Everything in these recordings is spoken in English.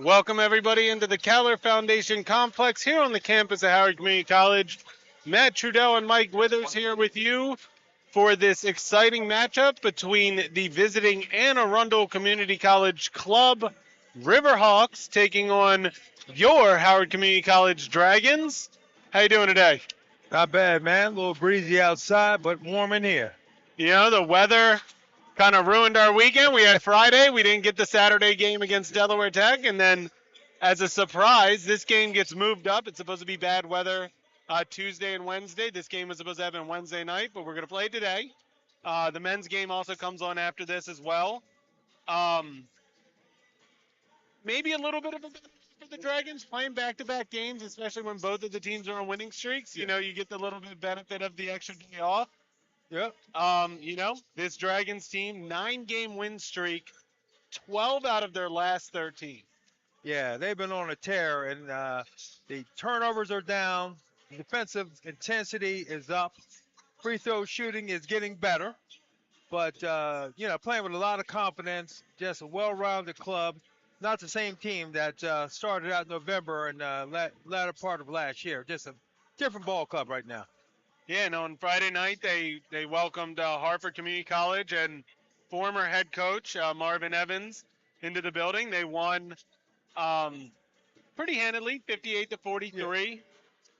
Welcome everybody into the Keller Foundation Complex here on the campus of Howard Community College. Matt Trudell and Mike Withers here with you for this exciting matchup between the visiting Anne Arundel Community College Club Riverhawks taking on your Howard Community College Dragons. How you doing today? Not bad, man. A little breezy outside, but warm in here. You know, the weather kind of ruined our weekend. We had Friday. We didn't get the Saturday game against Delaware Tech. And then, as a surprise, this game gets moved up. It's supposed to be bad weather Tuesday and Wednesday. This game was supposed to happen Wednesday night, but we're going to play today. The men's game also comes on after this as well. Um, Maybe a little bit of a benefit for the Dragons playing back-to-back games, especially when both of the teams are on winning streaks. You know, you get the little bit benefit of the extra day off. Yep. This Dragons team, 9-game win streak, 12 out of their last 13. Yeah, they've been on a tear, and the turnovers are down. Defensive intensity is up. Free throw shooting is getting better. But, playing with a lot of confidence, just a well-rounded club. Not the same team that started out in November and latter part of last year. Just a different ball club right now. Yeah, and on Friday night, they welcomed Hartford Community College and former head coach Marvin Evans into the building. They won pretty handily, 58 to 43.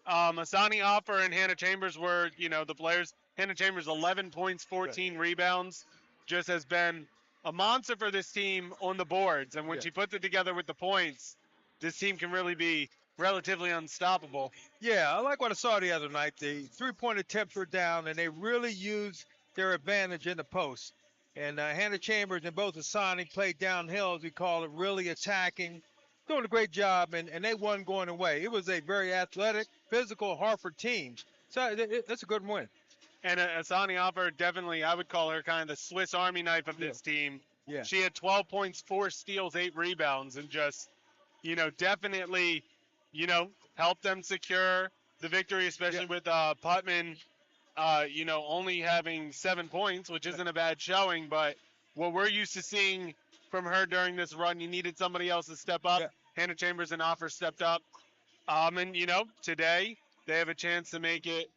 Asani Offer and Hannah Chambers were, the players. Hannah Chambers, 11 points, 14 rebounds, just has been a monster for this team on the boards. And when she puts it together with the points, this team can really be relatively unstoppable. Yeah, I like what I saw the other night. The three-point attempts were down, and they really used their advantage in the post. And Hannah Chambers and both Asani played downhill, as we call it, really attacking, doing a great job, and they won going away. It was a very athletic, physical Hartford team. So that's a good win. And Asani Offer, definitely, I would call her kind of the Swiss Army knife of this team. Yeah. She had 12 points, 4 steals, 8 rebounds, and just, definitely, helped them secure the victory, especially with Putman, only having 7 points, which isn't a bad showing. But what we're used to seeing from her during this run, you needed somebody else to step up. Yeah. Hannah Chambers and Offer stepped up. Today they have a chance to make it,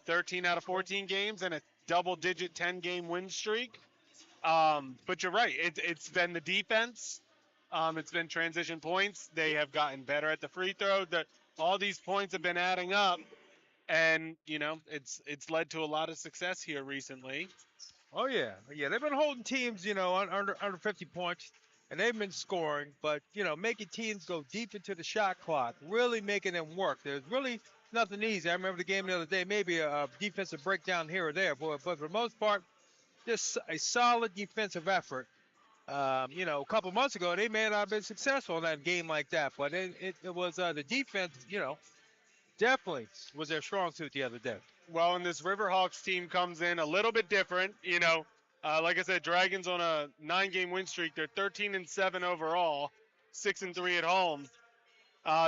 13 out of 14 games and a double-digit 10-game win streak. But you're right. It's been the defense. It's been transition points. They have gotten better at the free throw. All these points have been adding up, and it's led to a lot of success here recently. Oh yeah. They've been holding teams, under 50 points, and they've been scoring. But making teams go deep into the shot clock, really making them work. There's really nothing easy. I remember the game the other day, maybe a defensive breakdown here or there, but for the most part, just a solid defensive effort. A couple months ago, they may not have been successful in that game like that, but it was the defense, definitely was their strong suit the other day. Well, and this Riverhawks team comes in a little bit different. Like I said, Dragons on a 9-game win streak. They're 13-7 overall, 6-3 at home.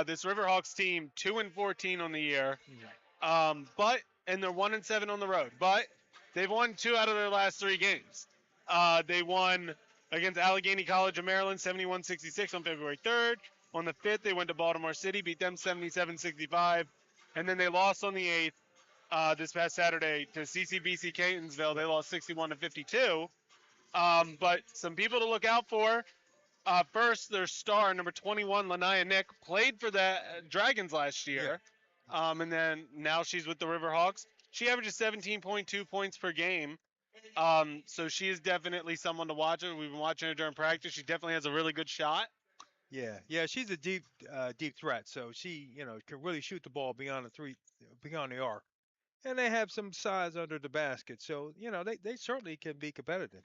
This Riverhawks team 2-14 on the year, and they're 1-7 on the road. But they've won 2 out of their last 3 games. They won against Allegheny College of Maryland 71-66 on February 3rd. On the 5th, they went to Baltimore City, beat them 77-65, and then they lost on the 8th this past Saturday to CCBC Catonsville. They lost 61-52. But some people to look out for. First, their star, number 21, Lanaya Nick, played for the Dragons last year. And then now she's with the Riverhawks. She averages 17.2 points per game. So she is definitely someone to watch. We've been watching her during practice. She definitely has a really good shot. Yeah, she's a deep threat. So she, can really shoot the ball beyond the arc. And they have some size under the basket, so they certainly can be competitive.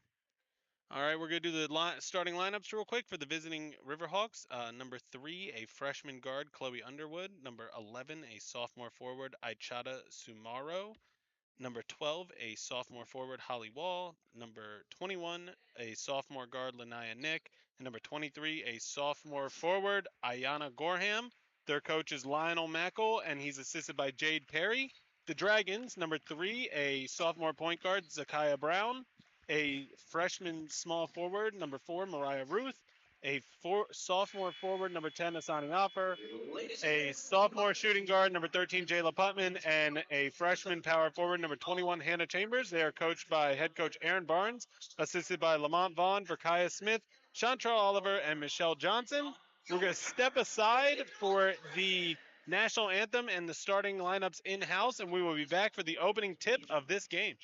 All right, we're going to do the starting lineups real quick for the visiting Riverhawks. Number 3, a freshman guard, Chloe Underwood. Number 11, a sophomore forward, Aichada Sumaro. Number 12, a sophomore forward, Holly Wall. Number 21, a sophomore guard, Lanaya Nick. And number 23, a sophomore forward, Ayana Gorham. Their coach is Lionel Mackel, and he's assisted by Jade Perry. The Dragons, number 3, a sophomore point guard, Zakiah Brown. A freshman small forward, number 4, Mariah Ruth. sophomore forward, number 10, Asani Offer, a sophomore shooting guard, number 13, Jayla Putman, and a freshman power forward, number 21, Hannah Chambers. They are coached by head coach Aaron Barnes, assisted by Lamont Vaughn, Verkiah Smith, Chantal Oliver, and Michelle Johnson. We're going to step aside for the national anthem and the starting lineups in-house, and we will be back for the opening tip of this game.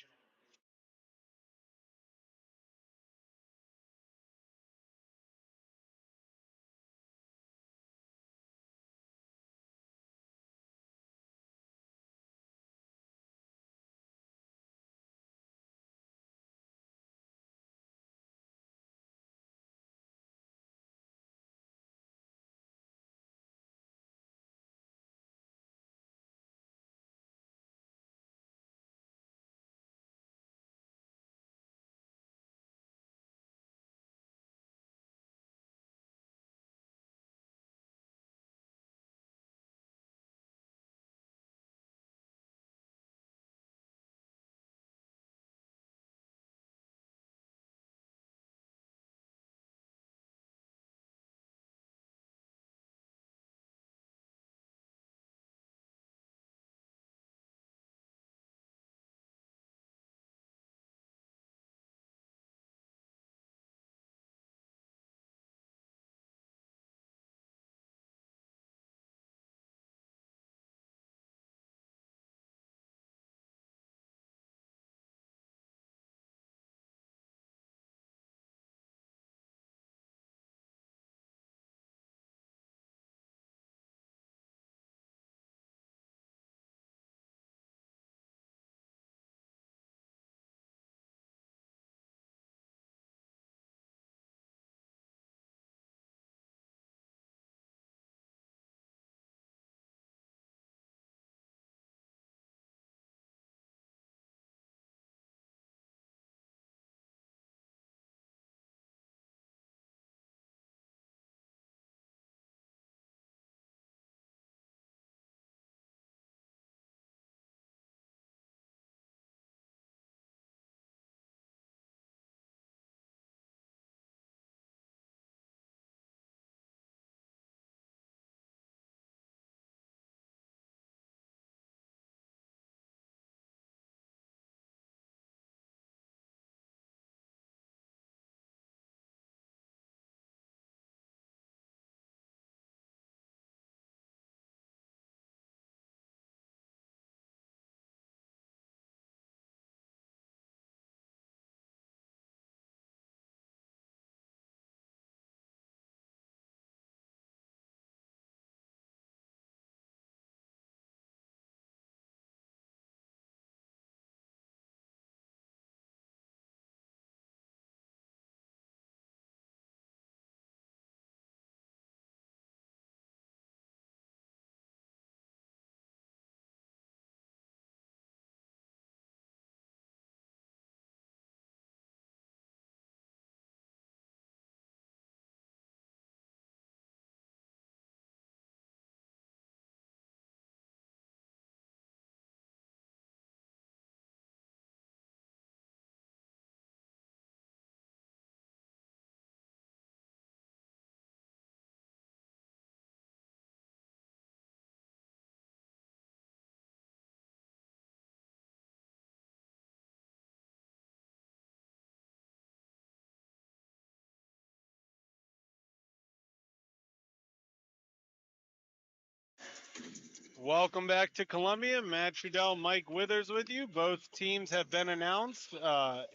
Welcome back to Columbia. Matt Trudell, Mike Withers with you. Both teams have been announced.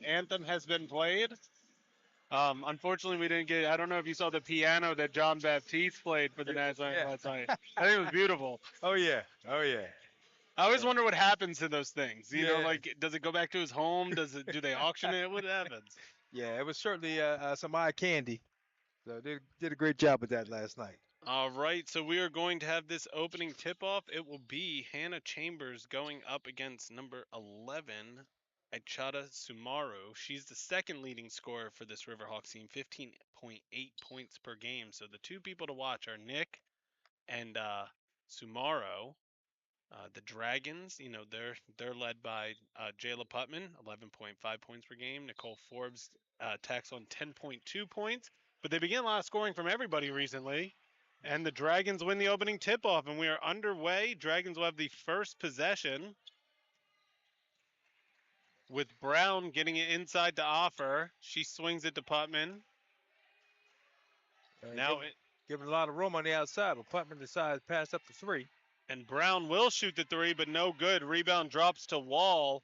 Anthem has been played. Unfortunately, we didn't get. I don't know if you saw the piano that John Baptiste played for the national anthem last night. I think it was beautiful. Oh yeah. Oh yeah. I always wonder what happens to those things. You know, Yeah. like does it go back to his home? Does it? Do they auction it? What happens? Yeah, it was certainly some eye candy. So did a great job with that last night. All right, so we are going to have this opening tip-off. It will be Hannah Chambers going up against number 11, Aichada Sumaru. She's the second leading scorer for this Riverhawks team, 15.8 points per game. So the two people to watch are Nick and Sumaru. The Dragons, they're led by Jayla Putman, 11.5 points per game. Nicole Forbes tacks on 10.2 points. but they began a lot of scoring from everybody recently. And the Dragons win the opening tip-off, and we are underway. Dragons will have the first possession with Brown getting it inside to Offer. She swings it to Putman. Now, Giving a lot of room on the outside, but Putman decides to pass up the 3. and Brown will shoot the 3, but no good. Rebound drops to Wall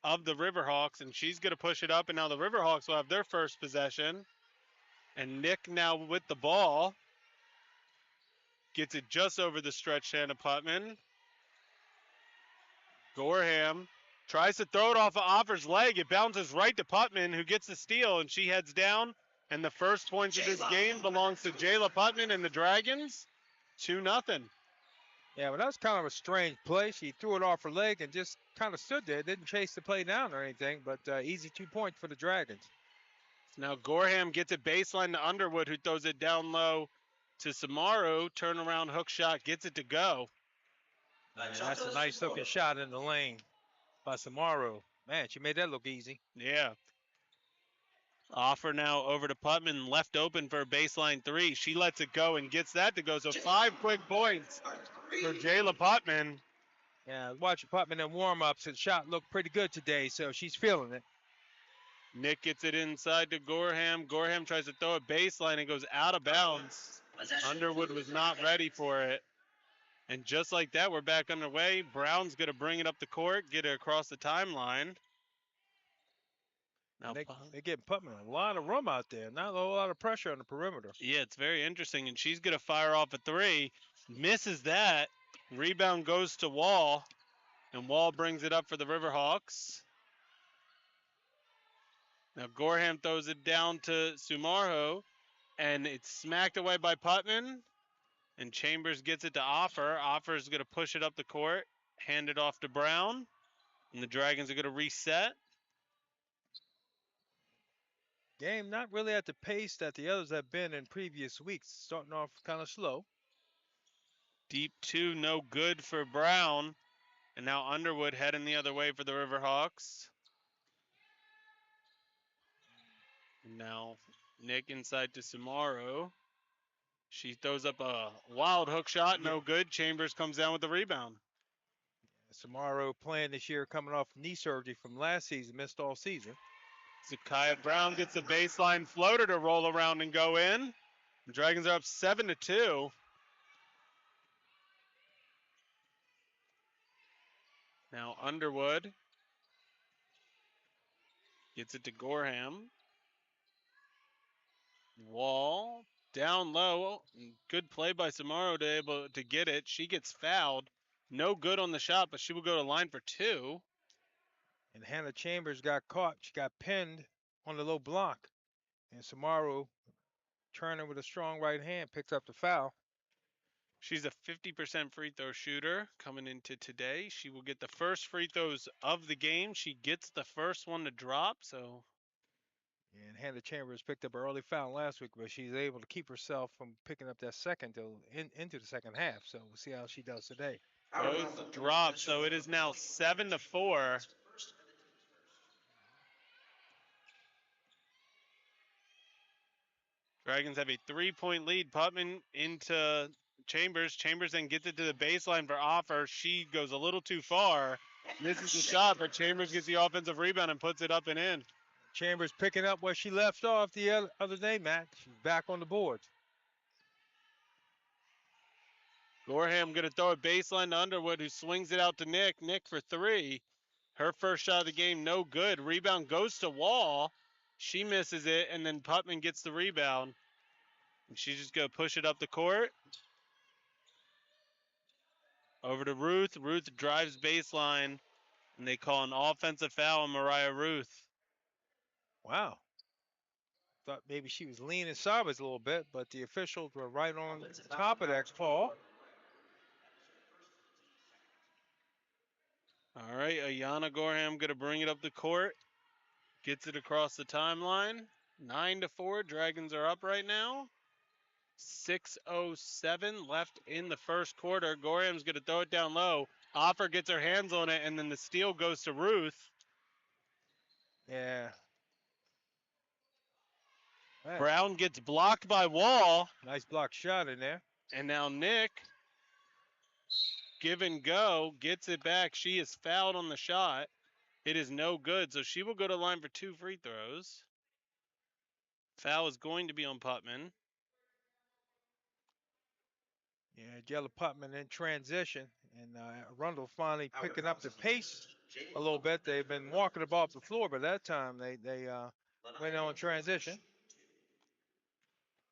of the Riverhawks, and she's going to push it up, and now the Riverhawks will have their first possession. And Nick now with the ball. Gets it just over the stretch hand of Putman. Gorham tries to throw it off of Offer's leg. It bounces right to Putman, who gets the steal, and she heads down. And the first points of this game belongs to Jayla Putman and the Dragons. 2-0. Yeah, but that was kind of a strange play. She threw it off her leg and just kind of stood there. Didn't chase the play down or anything, but easy 2 points for the Dragons. Now Gorham gets it baseline to Underwood, who throws it down low to Samaru. Turnaround hook shot, gets it to go. Yeah, that's a nice looking shot in the lane by Samaru. Man, she made that look easy. Yeah. Offer now over to Putman, left open for a baseline 3. She lets it go and gets that to go. So 5 quick points for Jayla Putman. Yeah, watching Putman in warm-ups. His shot looked pretty good today, so she's feeling it. Nick gets it inside to Gorham. Gorham tries to throw it baseline and goes out of bounds. Underwood was not ready for it. And just like that, we're back underway. Brown's going to bring it up the court, get it across the timeline. Now, they're getting Putman a lot of room out there. Not a whole lot of pressure on the perimeter. Yeah, it's very interesting. And she's going to fire off a 3. Misses that. Rebound goes to Wall. And Wall brings it up for the Riverhawks. Now Gorham throws it down to Sumarho. And it's smacked away by Putman. And Chambers gets it to Offer. Offer's going to push it up the court. Hand it off to Brown. And the Dragons are going to reset. Game not really at the pace that the others have been in previous weeks. Starting off kind of slow. Deep 2, no good for Brown. And now Underwood heading the other way for the Riverhawks. Now Nick inside to Samaru. She throws up a wild hook shot, no good. Chambers comes down with the rebound. Samaru playing this year, coming off knee surgery from last season, missed all season. Zakiah Brown gets the baseline floater to roll around and go in. The Dragons are up 7-2. Now Underwood gets it to Gorham. Wall down low. Good play by Samaru to able to get it. She gets fouled. No good on the shot, but she will go to line for 2. And Hannah Chambers got caught. She got pinned on the low block. And Samaru, turning with a strong right hand, picks up the foul. She's a 50% free throw shooter coming into today. She will get the first free throws of the game. She gets the first one to drop, so. And Hannah Chambers picked up an early foul last week, but she's able to keep herself from picking up that second till into the second half. So we'll see how she does today. Those drop, so it is now 7-4. Dragons have a 3-point lead. Putman into Chambers. Chambers then gets it to the baseline for Offer. She goes a little too far. Misses the shot, but Chambers gets the offensive rebound and puts it up and in. Chambers picking up where she left off the other day, Matt. She's back on the boards. Gorham going to throw a baseline to Underwood, who swings it out to Nick. Nick for 3. Her first shot of the game, no good. Rebound goes to Wall. She misses it, and then Putman gets the rebound. And she's just going to push it up the court. Over to Ruth. Ruth drives baseline, and they call an offensive foul on Mariah Ruth. Wow. Thought maybe she was leaning sideways a little bit, but the officials were right on top of that call. All right, Ayana Gorham going to bring it up the court. Gets it across the timeline. 9-4, Dragons are up right now. 6:07 left in the first quarter. Gorham's going to throw it down low. Offer gets her hands on it, and then the steal goes to Ruth. Yeah. Man, Brown gets blocked by Wall, nice block shot in there. and now Nick, give and go, gets it back. She is fouled on the shot. It is no good, so she will go to the line for 2 free throws. Foul is going to be on Putman. Yeah, Jella Putman in transition, and Arundel finally picking up the pace a little bit. They've been walking the ball off the floor, but that time they went on transition.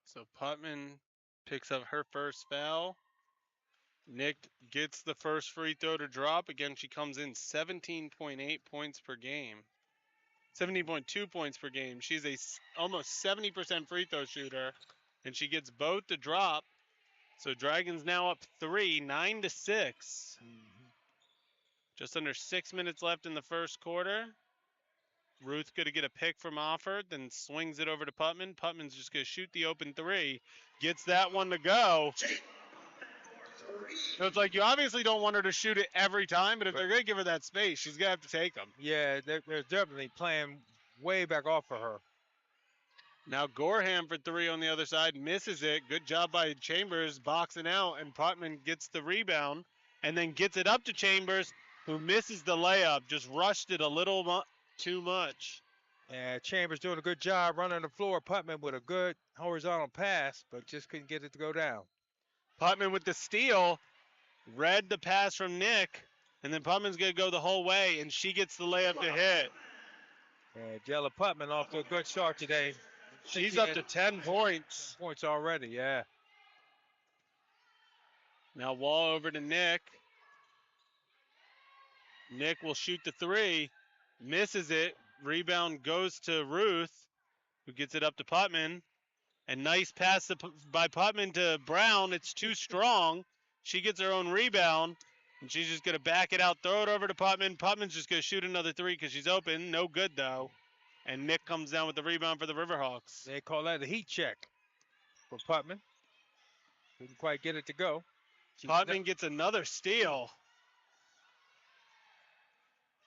So Putman picks up her first foul. Nick gets the first free throw to drop. Again, she comes in 17.8 points per game. 17.2 points per game. She's almost 70% free throw shooter, and she gets both to drop. So Dragons now up 3, 9-6. Just under 6 minutes left in the first quarter. Ruth going to get a pick from Offord, then swings it over to Putman. Putman's just going to shoot the open 3. Gets that one to go. So it's like you obviously don't want her to shoot it every time, but if they're going to give her that space, she's going to have to take them. Yeah, they're definitely playing way back off for her. Now Gorham for 3 on the other side, misses it. Good job by Chambers boxing out, and Putman gets the rebound and then gets it up to Chambers, who misses the layup. Just rushed it a little too much. Yeah, Chambers doing a good job running the floor. Putman with a good horizontal pass, but just couldn't get it to go down. Putman with the steal, read the pass from Nick, and then Putman's going to go the whole way, and she gets the layup to hit. Yeah, Jella Putman off to a good start today. She's up to 10 points. 10 points already, yeah. Now Wall over to Nick. Nick will shoot the 3, misses it. Rebound goes to Ruth, who gets it up to Putman. And nice pass by Putman to Brown. It's too strong. She gets her own rebound, and she's just going to back it out, throw it over to Putman. Putman's just going to shoot another 3 because she's open. No good, though. And Nick comes down with the rebound for the Riverhawks. They call that a heat check for Putman. Couldn't quite get it to go. Putman gets another steal.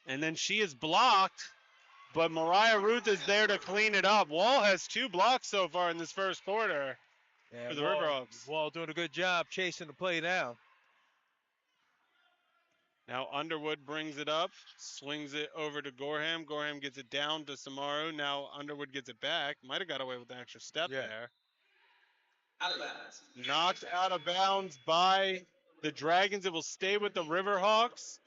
And then she is blocked, but Mariah Ruth is there to clean it up. Wall has 2 blocks so far in this first quarter for the Riverhawks. Wall doing a good job chasing the play down. Now Underwood brings it up, swings it over to Gorham. Gorham gets it down to Samaru. Now Underwood gets it back. Might have got away with an extra step there. Out of bounds. Knocked out of bounds by the Dragons. It will stay with the Riverhawks.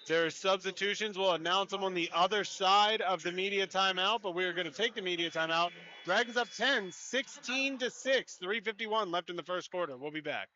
Their substitutions, we'll announce them on the other side of the media timeout, but we are going to take the media timeout. Dragons up 10, 16-6, 3:51 left in the first quarter. We'll be back.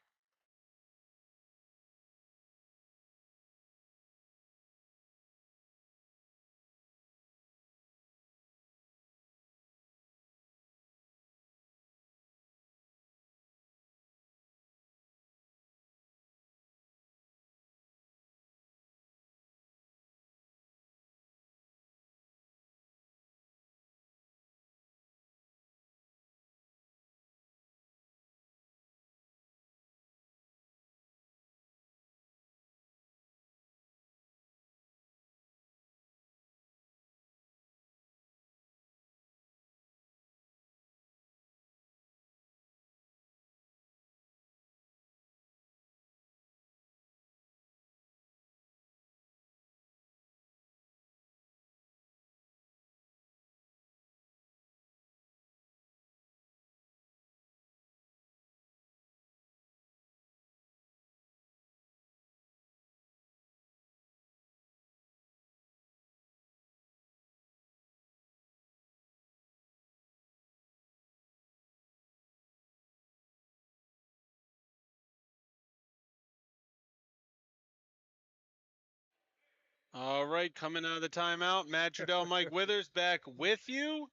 All right, coming out of the timeout, Matt Trudell, Mike Withers back with you.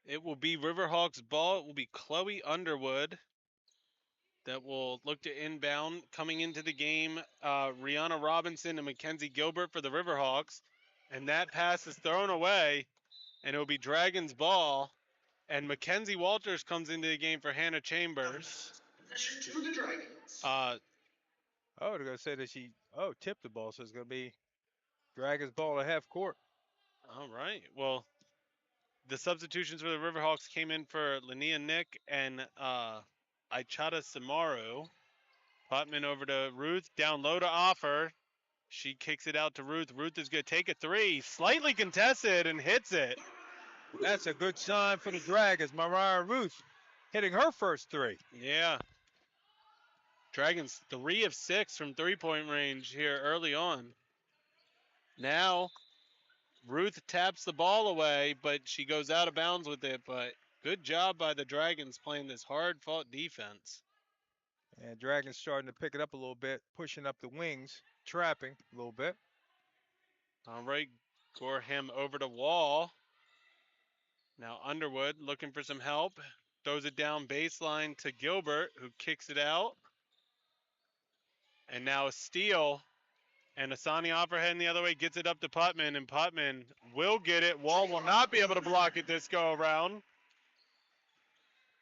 It will be Riverhawks ball. It will be Chloe Underwood that will look to inbound. Coming into the game, Rihanna Robinson and Mackenzie Gilbert for the Riverhawks. And that pass is thrown away, and it will be Dragons ball. And Mackenzie Walters comes into the game for Hannah Chambers. To the Dragons. Oh, they're going to say that she tipped the ball, so it's going to be Dragons ball at half court. All right. Well, The substitutions for the Riverhawks came in for Linnea Nick and Aichata Samaru. Putman over to Ruth, down low to Offer. She kicks it out to Ruth. Ruth is going to take a three, slightly contested, and hits it. That's a good sign for the Dragons. Mariah Ruth hitting her first three. Yeah. Dragons 3 of 6 from three-point range here early on. Now, Ruth taps the ball away, but she goes out of bounds with it. But good job by the Dragons playing this hard-fought defense. And Dragons starting to pick it up a little bit, pushing up the wings, trapping a little bit. All right, Gorham over to Wall. Now Underwood looking for some help. Throws it down baseline to Gilbert, who kicks it out. And now a steal. And Asani Offer heading the other way, gets it up to Putman, and Putman will get it. Wall will not be able to block it this go around.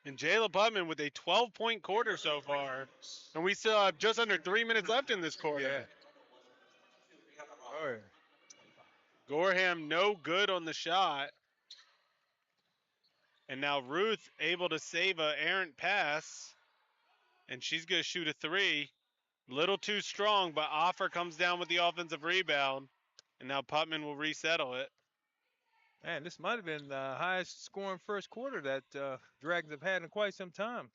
And Jayla Putman with a 12-point quarter so far. And we still have just under 3 minutes left in this quarter. Yeah. Oh, yeah. Gorham no good on the shot. And now Ruth able to save an errant pass. And she's going to shoot a three. Little too strong, but Offer comes down with the offensive rebound. And now Putman will resettle it. Man, this might have been the highest scoring first quarter that Dragons have had in quite some time.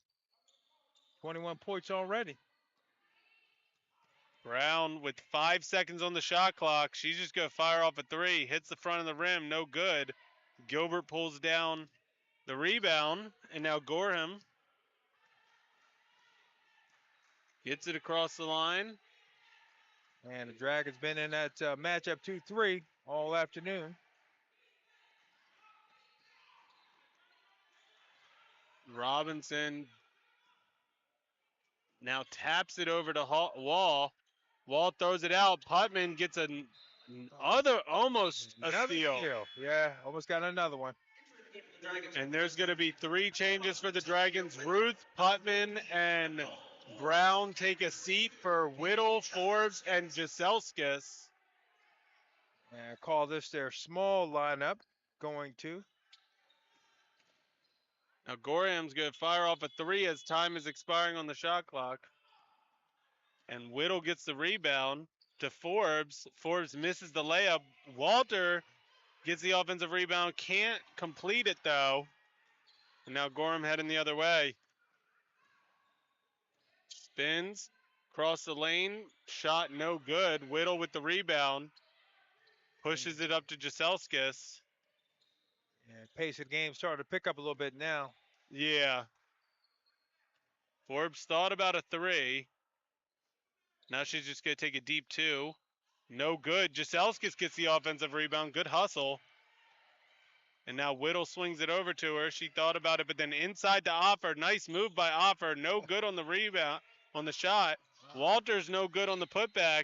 21 points already. Brown with 5 seconds on the shot clock. She's just going to fire off a three. Hits the front of the rim. No good. Gilbert pulls down the rebound. And now Gorham gets it across the line. And the Dragons been in that matchup 2-3 all afternoon. Robinson now taps it over to Wall. Wall throws it out. Putman gets almost a Another steal. Yeah, almost got another one. And there's going to be 3 changes for the Dragons. Ruth, Putman, and Brown take a seat for Whittle, Forbes, and Jaselskis. And call this their small lineup going to. Now Gorham's going to fire off a three as time is expiring on the shot clock. And Whittle gets the rebound to Forbes. Forbes misses the layup. Walter gets the offensive rebound, can't complete it though. And now Gorham heading the other way. Spins, across the lane, shot no good. Whittle with the rebound. Pushes it up to Jaselskis. And pace of the game started to pick up a little bit now. Yeah. Forbes thought about a three. Now she's just going to take a deep two. No good. Jaselskis gets the offensive rebound. Good hustle. And now Whittle swings it over to her. She thought about it, but then inside to Offer. Nice move by Offer. No good on the rebound, on the shot. Walter's no good on the putback.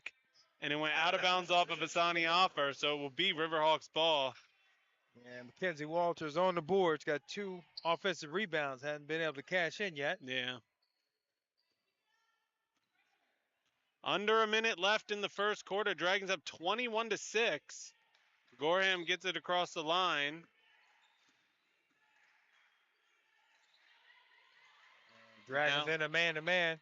And it went out of bounds off of Asani Offer, so it will be Riverhawks ball. And Mackenzie Walters on the boards, got 2 offensive rebounds, hasn't been able to cash in yet. Yeah. Under a minute left in the first quarter. Dragons up 21-6. Gorham gets it across the line. Dragons Now, in a man-to-man.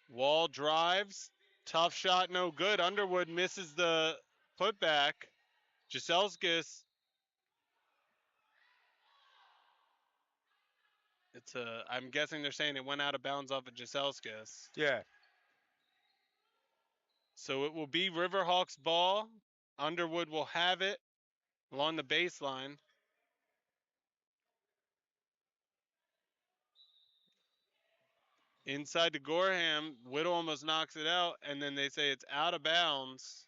Wall drives. Tough shot, no good. Underwood misses the putback. Jaselskis. I'm guessing they're saying it went out of bounds off of Jaselskis. Yeah. So it will be Riverhawks ball. Underwood will have it along the baseline. Inside to Gorham. Whittle almost knocks it out, and then they say it's out of bounds.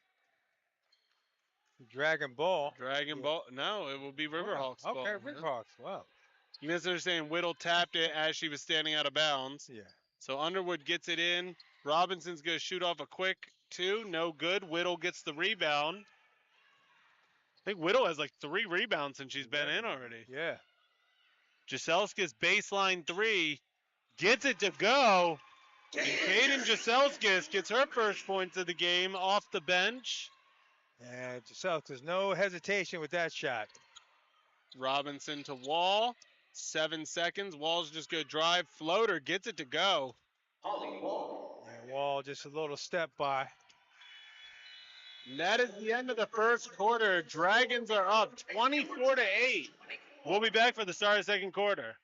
Dragon ball. Dragon ball. No, it will be Riverhawks ball. Okay, Riverhawks. Wow. You guys are saying Whittle tapped it as she was standing out of bounds. Yeah. So Underwood gets it in. Robinson's going to shoot off a quick two. No good. Whittle gets the rebound. I think Whittle has like 3 rebounds since she's been in already. Yeah. Jaselskis baseline 3. Gets it to go. And Kaden Jaselskis gets her first points of the game off the bench. And Jaselskis, no hesitation with that shot. Robinson to Wall. 7 seconds. Wall's just good drive. Floater gets it to go. Holly Wall. Yeah, Wall just a little step by. And that is the end of the first quarter. Dragons are up 24-8. We'll be back for the start of the second quarter.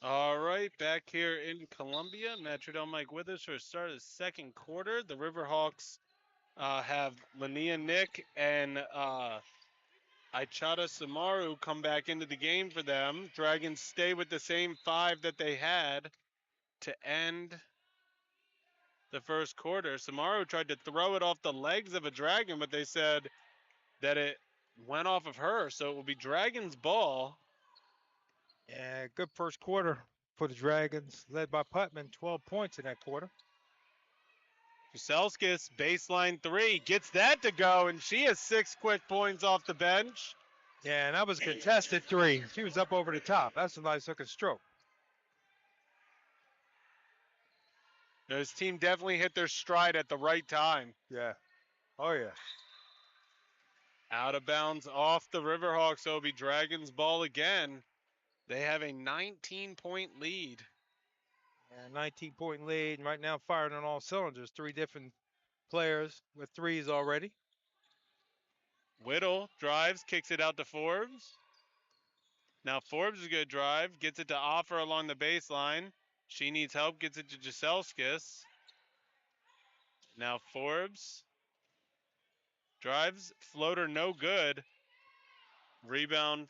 All right, back here in Columbia. Metrodome Mike with us for the start of the second quarter. The Riverhawks have Lania Nick and Aichada Samaru come back into the game for them. Dragons stay with the same 5 that they had to end the first quarter. Samaru tried to throw it off the legs of a Dragon, but they said that it went off of her, so it will be Dragons ball. Yeah, good first quarter for the Dragons, led by Putman, 12 points in that quarter. Juselskis, baseline 3, gets that to go, and she has 6 quick points off the bench. Yeah, and that was a contested 3. She was up over the top. That's a nice looking stroke. This team definitely hit their stride at the right time. Yeah. Oh, yeah. Out of bounds off the Riverhawks, so it'll be Dragons ball again. They have a 19-point lead. Yeah, 19-point lead. Right now, firing on all cylinders. 3 different players with 3s already. Whittle drives, kicks it out to Forbes. Now Forbes is a good drive, gets it to Offer along the baseline. She needs help, gets it to Juselskis. Now Forbes drives, floater no good. Rebound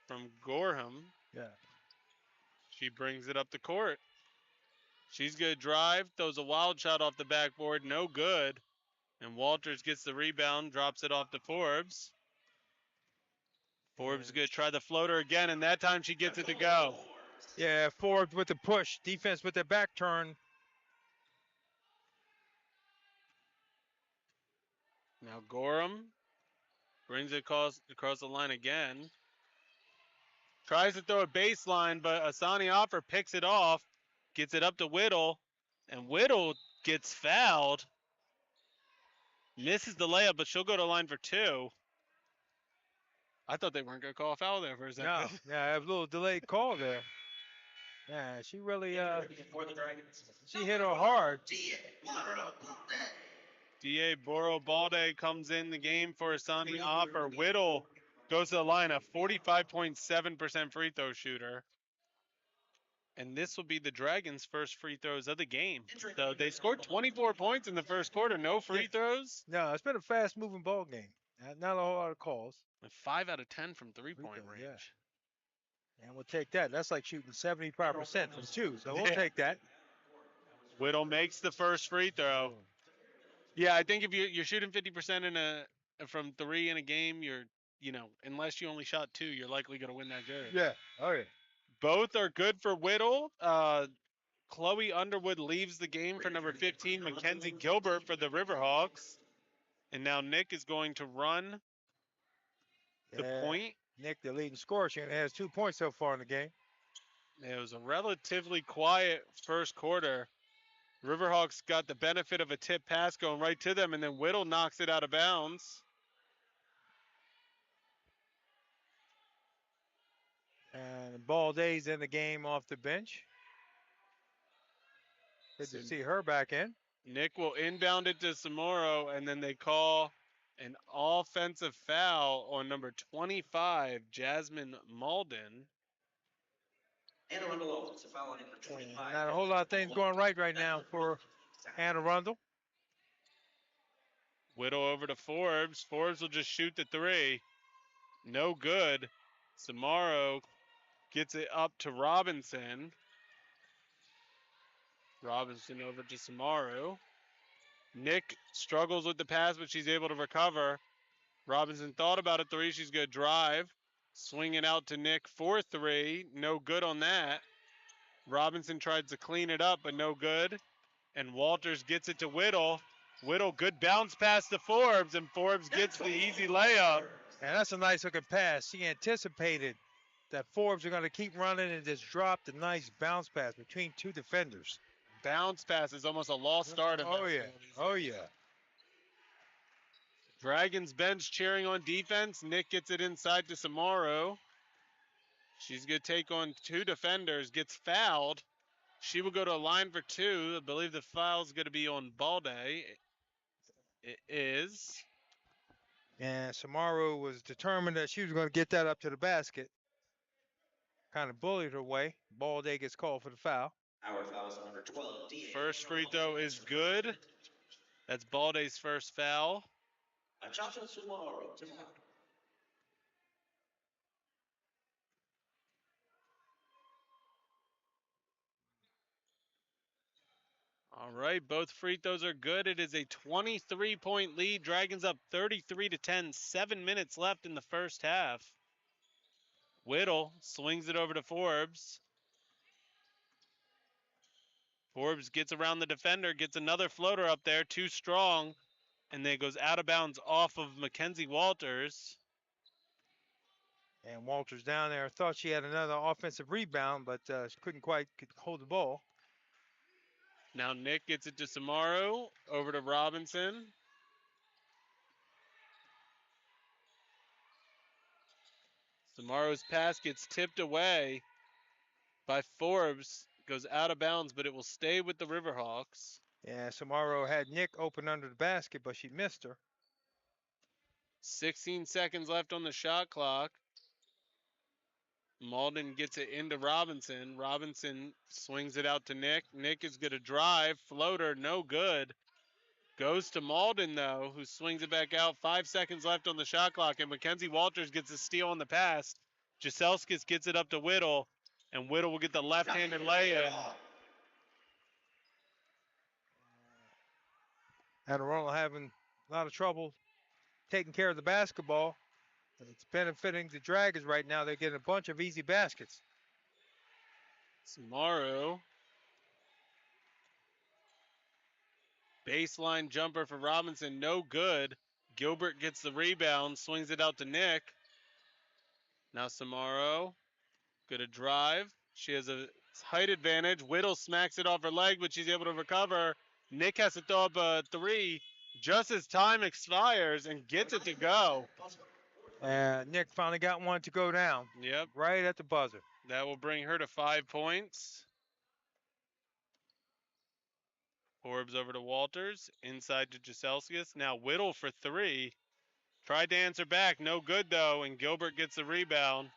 from Gorham. Yeah. She brings it up the court. She's going to drive, throws a wild shot off the backboard, no good. And Walters gets the rebound, drops it off to Forbes. Forbes is going to try the floater again, and that time she gets it to go. Yeah, Forbes with the push. Defense with the back turn. Now Gorham brings it across the line again. Tries to throw a baseline, but Asani Offer picks it off, gets it up to Whittle, and Whittle gets fouled. Misses the layup, but she'll go to line for 2. I thought they weren't going to call a foul there for a second. No, yeah, a little delayed call there. Yeah, she really, For the Dragons. she hit her hard. D.A. Borobalde comes in the game for Asani Offer. Whittle goes to the line, a 45.7% free throw shooter. And this will be the Dragons' first free throws of the game. So they scored 24 points in the first quarter, no free throws. No, it's been a fast-moving ball game. Not a whole lot of calls. 5 out of 10 from three-point range. Yeah. And we'll take that. That's like shooting 75% from 2, so we'll take that. Whittle makes the first free throw. Yeah, I think if you're shooting 50% from 3 in a game, unless you only shot 2, you're likely going to win that game. Yeah. Oh, yeah. Both are good for Whittle. Chloe Underwood leaves the game for number 15, Mackenzie Gilbert for the Riverhawks. And now Nick is going to run the point. Nick, the leading scorer, she only has 2 points so far in the game. It was a relatively quiet first quarter. Riverhawks got the benefit of a tip pass going right to them, and then Whittle knocks it out of bounds. And Balday's in the game off the bench. Good to see her back in. Nick will inbound it to Samoro, and then they call an offensive foul on number 25, Jasmine Malden. And Arundel offensive foul on number 25. Not a whole lot of things going right now for Anne Arundel. Whittle over to Forbes. Forbes will just shoot the three. No good. Samaro gets it up to Robinson. Robinson over to Samaro. Nick struggles with the pass, but she's able to recover. Robinson thought about a three. She's going to drive. Swing it out to Nick for three. No good on that. Robinson tries to clean it up, but no good. And Walters gets it to Whittle. Whittle, good bounce pass to Forbes, and Forbes gets the easy layup. And that's a nice looking pass. She anticipated that Forbes are going to keep running and just dropped a nice bounce pass between two defenders. Bounce pass is almost a lost start. Oh, yeah. Oh, yeah. Dragons bench cheering on defense. Nick gets it inside to Samaro. She's going to take on two defenders, gets fouled. She will go to a line for two. I believe the foul is going to be on Balde. It is. And Samaro was determined that she was going to get that up to the basket. Kind of bullied her way. Balde gets called for the foul. Our foul is on number 12. First free throw is good. That's Balde's first foul. Achacha Sumaro. All right, both free throws are good. It is a 23-point lead. Dragons up 33-10. 7 minutes left in the first half. Whittle swings it over to Forbes. Forbes gets around the defender, gets another floater up there, too strong, and then it goes out of bounds off of Mackenzie Walters. And Walters down there thought she had another offensive rebound, but she couldn't quite hold the ball. Now Nick gets it to Samaro, over to Robinson. Samaro's pass gets tipped away by Forbes, goes out of bounds, but it will stay with the Riverhawks. Yeah, Samaro had Nick open under the basket, but she missed her. 16 seconds left on the shot clock. Malden gets it into Robinson. Robinson swings it out to Nick. Nick is going to drive. Floater, no good. Goes to Malden, though, who swings it back out. 5 seconds left on the shot clock, and Mackenzie Walters gets a steal on the pass. Jaselskis gets it up to Whittle, and Whittle will get the left-handed lay-in. And Arundel having a lot of trouble taking care of the basketball. It's benefiting the Dragons right now. They're getting a bunch of easy baskets. Samaro. Baseline jumper for Robinson, no good. Gilbert gets the rebound, swings it out to Nick. Now Samaro, gonna drive. She has a height advantage. Whittle smacks it off her leg, but she's able to recover. Nick has to throw up a three just as time expires and gets it to go. And Nick finally got one to go down. Yep. Right at the buzzer. That will bring her to 5 points. Forbes over to Walters. Inside to Jaselskis. Now Whittle for three. Tried to answer back. No good, though. And Gilbert gets the rebound.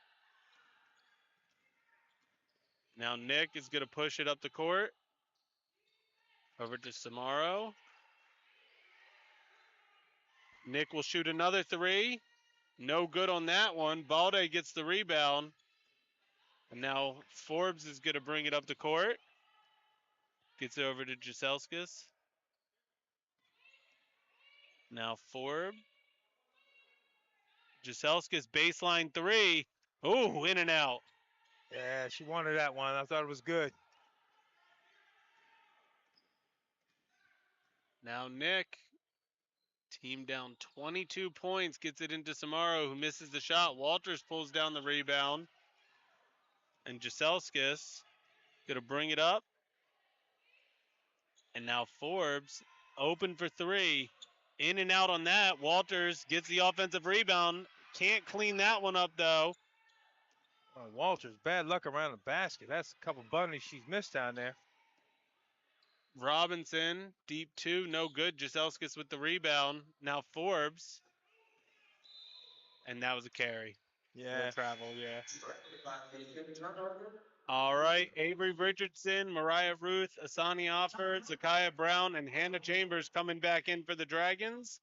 Now Nick is going to push it up the court. Over to Samaro. Nick will shoot another three. No good on that one. Balde gets the rebound. And now Forbes is going to bring it up the court. Gets it over to Jaselskis. Now Forbes. Jaselskis baseline three. Oh, in and out. Yeah, she wanted that one. I thought it was good. Now Nick, team down 22 points, gets it into Samaro, who misses the shot. Walters pulls down the rebound. And Jaselskis going to bring it up. And now Forbes open for three. In and out on that. Walters gets the offensive rebound. Can't clean that one up, though. Oh, Walters, bad luck around the basket. That's a couple bunnies she's missed down there. Robinson, deep two, no good. Jaselskis with the rebound. Now Forbes. And that was a carry. Yeah. Full travel, yeah. All right, Avery Richardson, Mariah Ruth, Asani Offord, Zakiah Brown, and Hannah Chambers coming back in for the Dragons.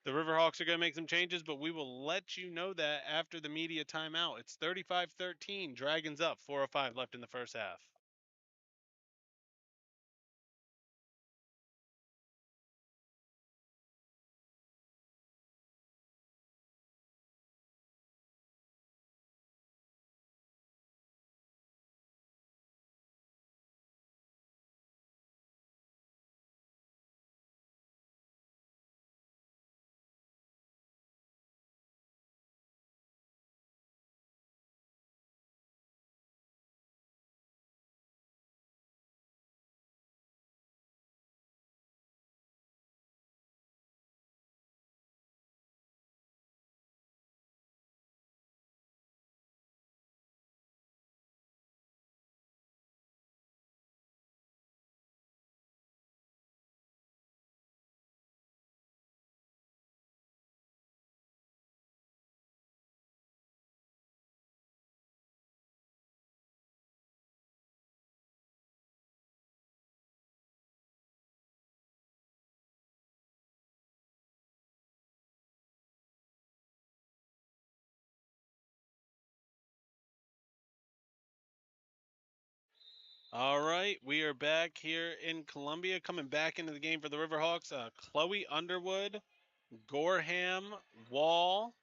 The Riverhawks are going to make some changes, but we will let you know that after the media timeout. It's 35-13, Dragons up, 4:05 left in the first half. All right, we are back here in Columbia, coming back into the game for the Riverhawks. Chloe Underwood, Gorham, Wall,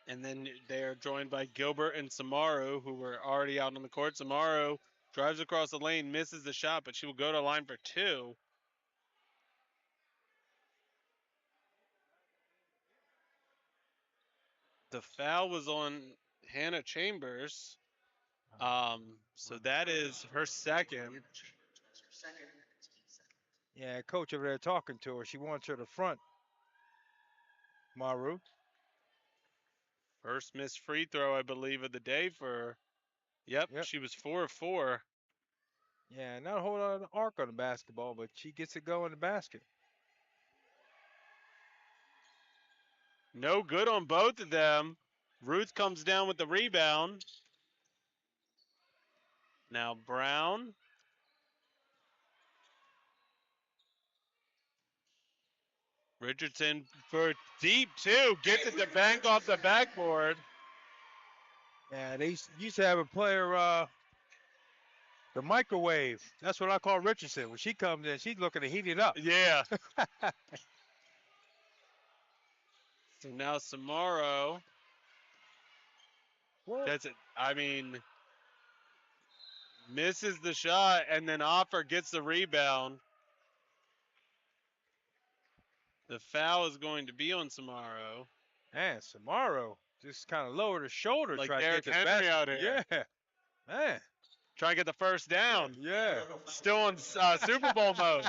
and then they are joined by Gilbert and Samaru, who were already out on the court. Samaru drives across the lane, misses the shot, but she will go to line for two. The foul was on Hannah Chambers. So that is her second. Yeah, coach over there talking to her. She wants her to front. Maru. First missed free throw, I believe, of the day for her. Yep, she was 4 of 4. Yeah, not a whole lot of arc on the basketball, but she gets it going in the basket. No good on both of them. Ruth comes down with the rebound. Now Brown. Richardson for deep two. Gets it to bank off the backboard. Yeah, they used to have a player, the microwave. That's what I call Richardson. When she comes in, she's looking to heat it up. Yeah. So now Samaro. That's it. I mean, misses the shot and then Offer gets the rebound. The foul is going to be on Samaro. Man, Samaro just kind of lowered her shoulder, Like trying Derrick to get the Henry basket. out here. Yeah, man. Trying to get the first down. Yeah. Still in Super Bowl mode.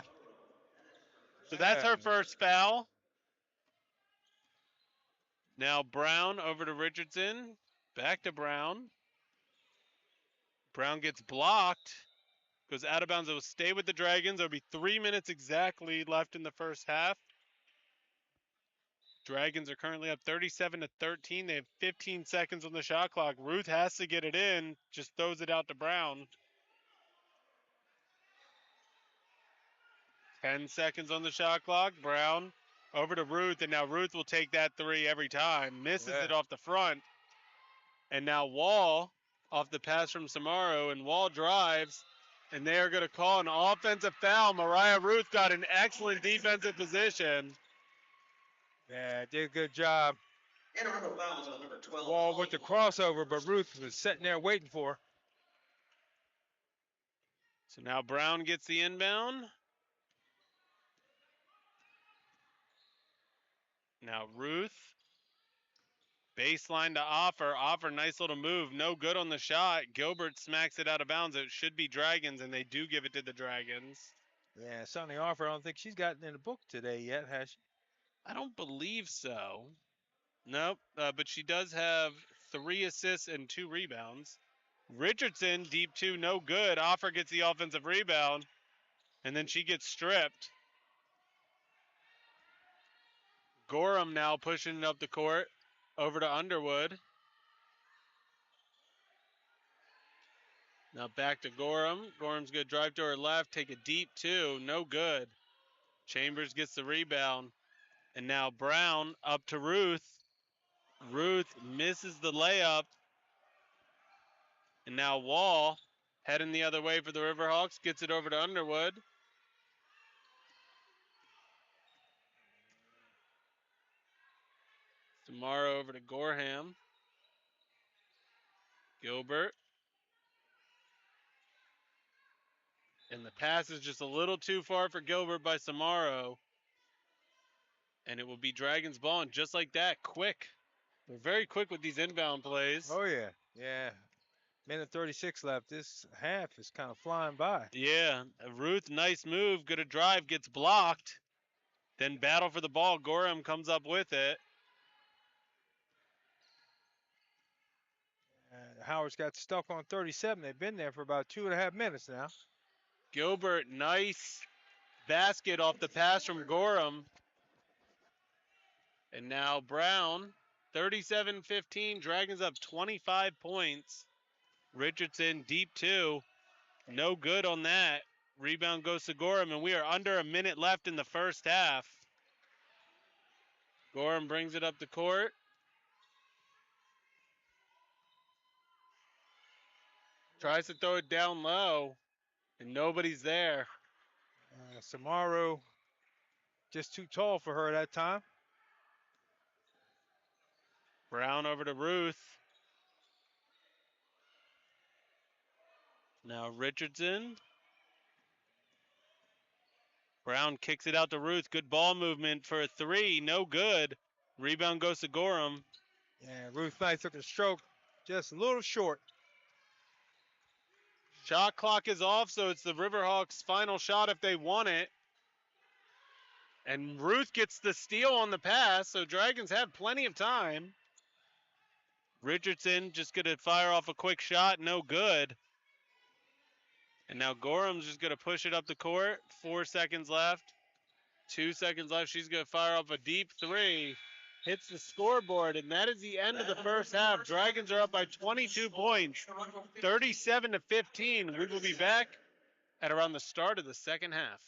So that's her first foul. Now Brown over to Richardson. Back to Brown. Brown gets blocked. Goes out of bounds. It will stay with the Dragons. There'll be 3 minutes exactly left in the first half. Dragons are currently up 37-13. They have 15 seconds on the shot clock. Ruth has to get it in. Just throws it out to Brown. 10 seconds on the shot clock. Brown over to Ruth, and now Ruth will take that three every time. Misses it off the front. And now Wall off the pass from Samaro, and Wall drives, and they are going to call an offensive foul. Mariah Ruth got an excellent defensive position. Yeah, did a good job. Wall with the crossover, but Ruth was sitting there waiting for her. So now Brown gets the inbound. Now Ruth. Baseline to Offer. Offer, nice little move. No good on the shot. Gilbert smacks it out of bounds. It should be Dragons, and they do give it to the Dragons. Yeah, Sonny Offer, I don't think she's gotten in the book today yet, has she? I don't believe so. Nope, but she does have 3 assists and 2 rebounds. Richardson, deep 2, no good. Offer gets the offensive rebound, and then she gets stripped. Gorham now pushing it up the court over to Underwood. Now back to Gorham. Gorham's going to drive to her left, take a deep 2, no good. Chambers gets the rebound. And now Brown up to Ruth. Ruth misses the layup. And now Wall heading the other way for the Riverhawks. Gets it over to Underwood. Tomorrow over to Gorham. Gilbert. And the pass is just a little too far for Gilbert by Samaro. And it will be Dragons ball. And just like that, quick. They're very quick with these inbound plays. Oh, yeah. Yeah. Minute 36 left. This half is kind of flying by. Yeah. Ruth, nice move. Good a drive. Gets blocked. Then battle for the ball. Gorham comes up with it. Howard's got stuck on 37. They've been there for about 2.5 minutes now. Gilbert, nice basket off the pass from Gorham. And now Brown, 37-15. Dragons up 25 points. Richardson, deep 2. No good on that. Rebound goes to Gorham, and we are under a minute left in the first half. Gorham brings it up the court. Tries to throw it down low, and nobody's there. Samaro just too tall for her that time. Brown over to Ruth. Now Richardson. Brown kicks it out to Ruth. Good ball movement for a 3. No good. Rebound goes to Gorham. Yeah, Ruth Knight took a stroke just a little short. Shot clock is off, so it's the Riverhawks' final shot if they want it. And Ruth gets the steal on the pass, so Dragons have plenty of time. Richardson just going to fire off a quick shot, no good. And now Gorham's just going to push it up the court. 4 seconds left. 2 seconds left. She's going to fire off a deep 3. Hits the scoreboard, and that is the end of the first half. Dragons are up by 22 points, 37-15. We will be back at around the start of the second half.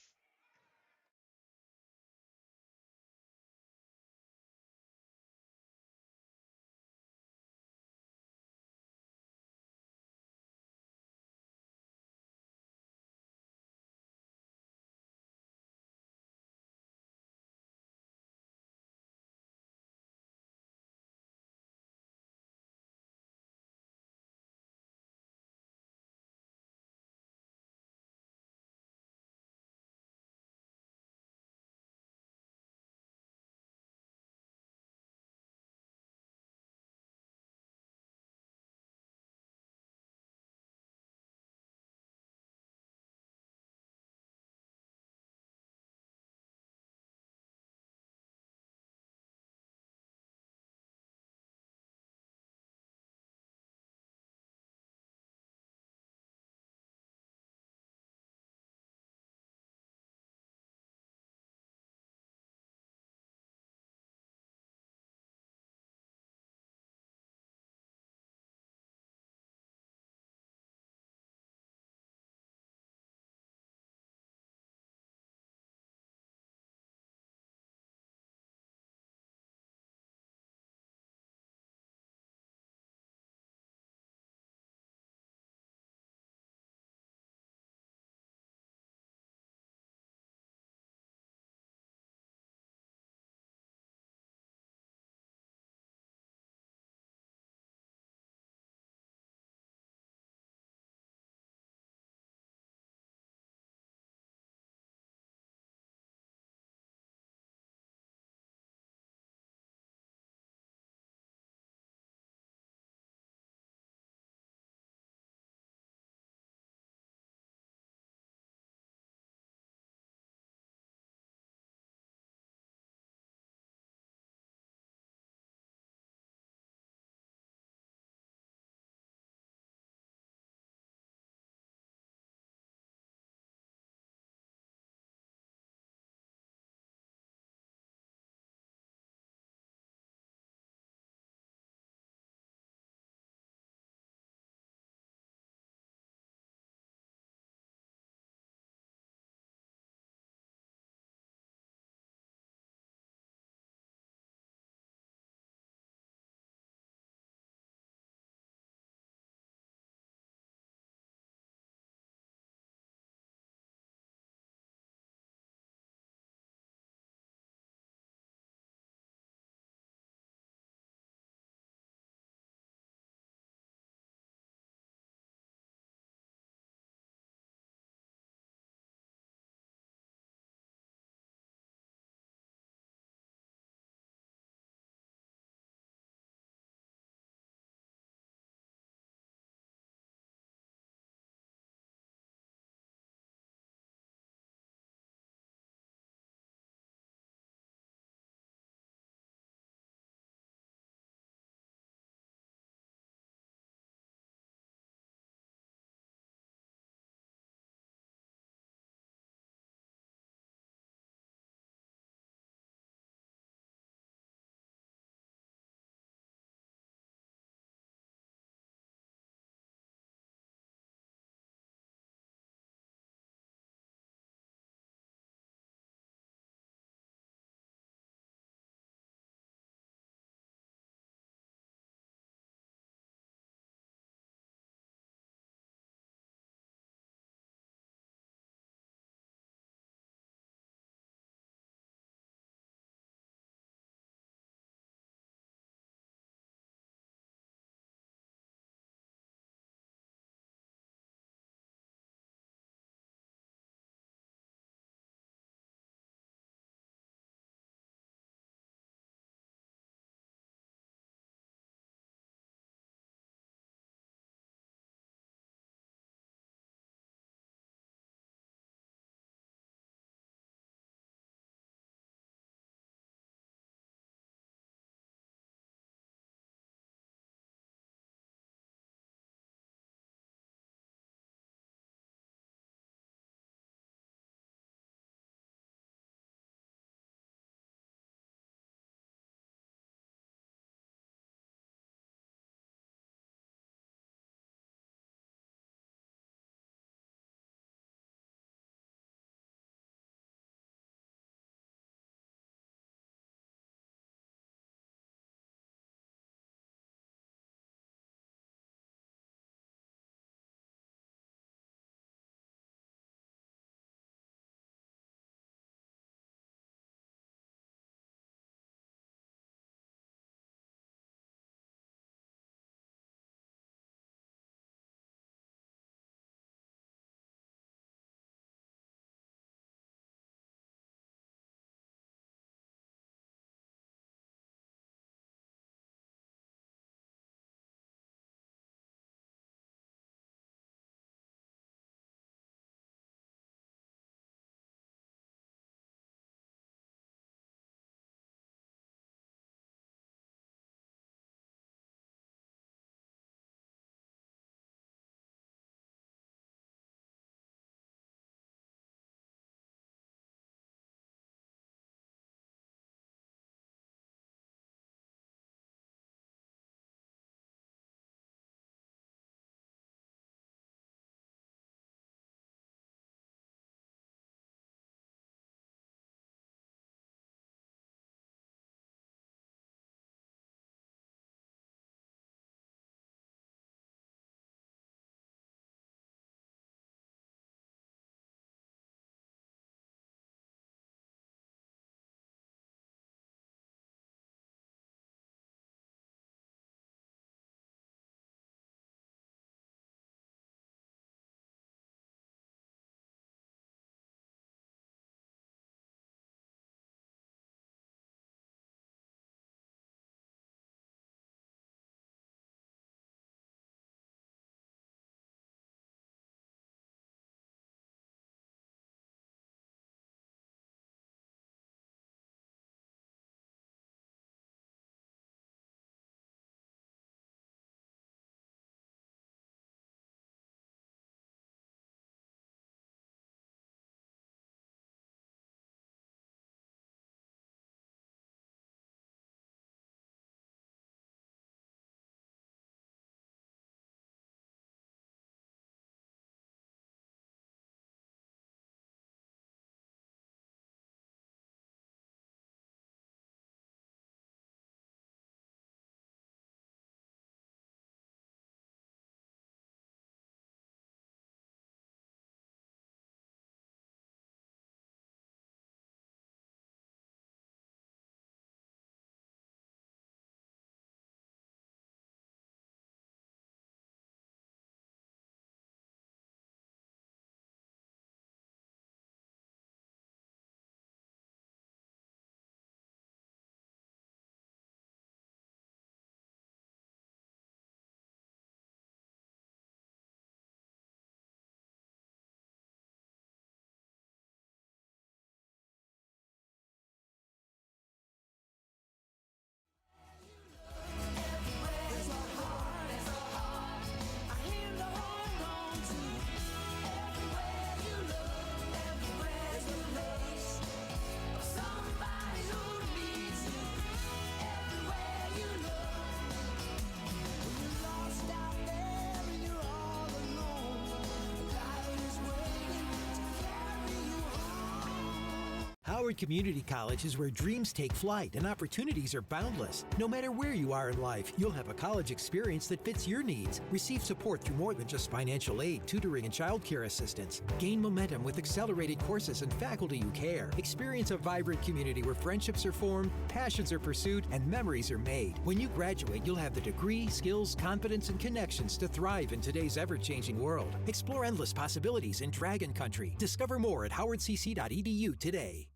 Community College is where dreams take flight and opportunities are boundless. No matter where you are in life, you'll have a college experience that fits your needs. Receive support through more than just financial aid, tutoring, and childcare assistance. Gain momentum with accelerated courses and faculty who care. Experience a vibrant community where friendships are formed, passions are pursued, and memories are made. When you graduate, you'll have the degree, skills, confidence, and connections to thrive in today's ever-changing world. Explore endless possibilities in Dragon Country. Discover more at howardcc.edu today.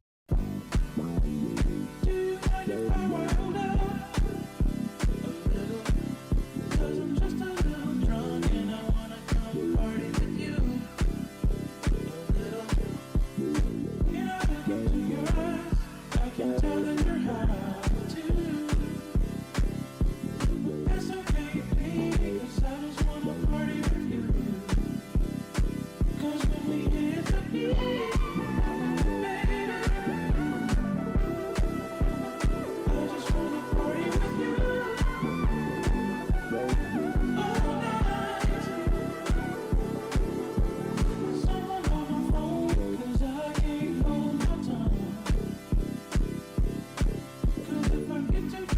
Get to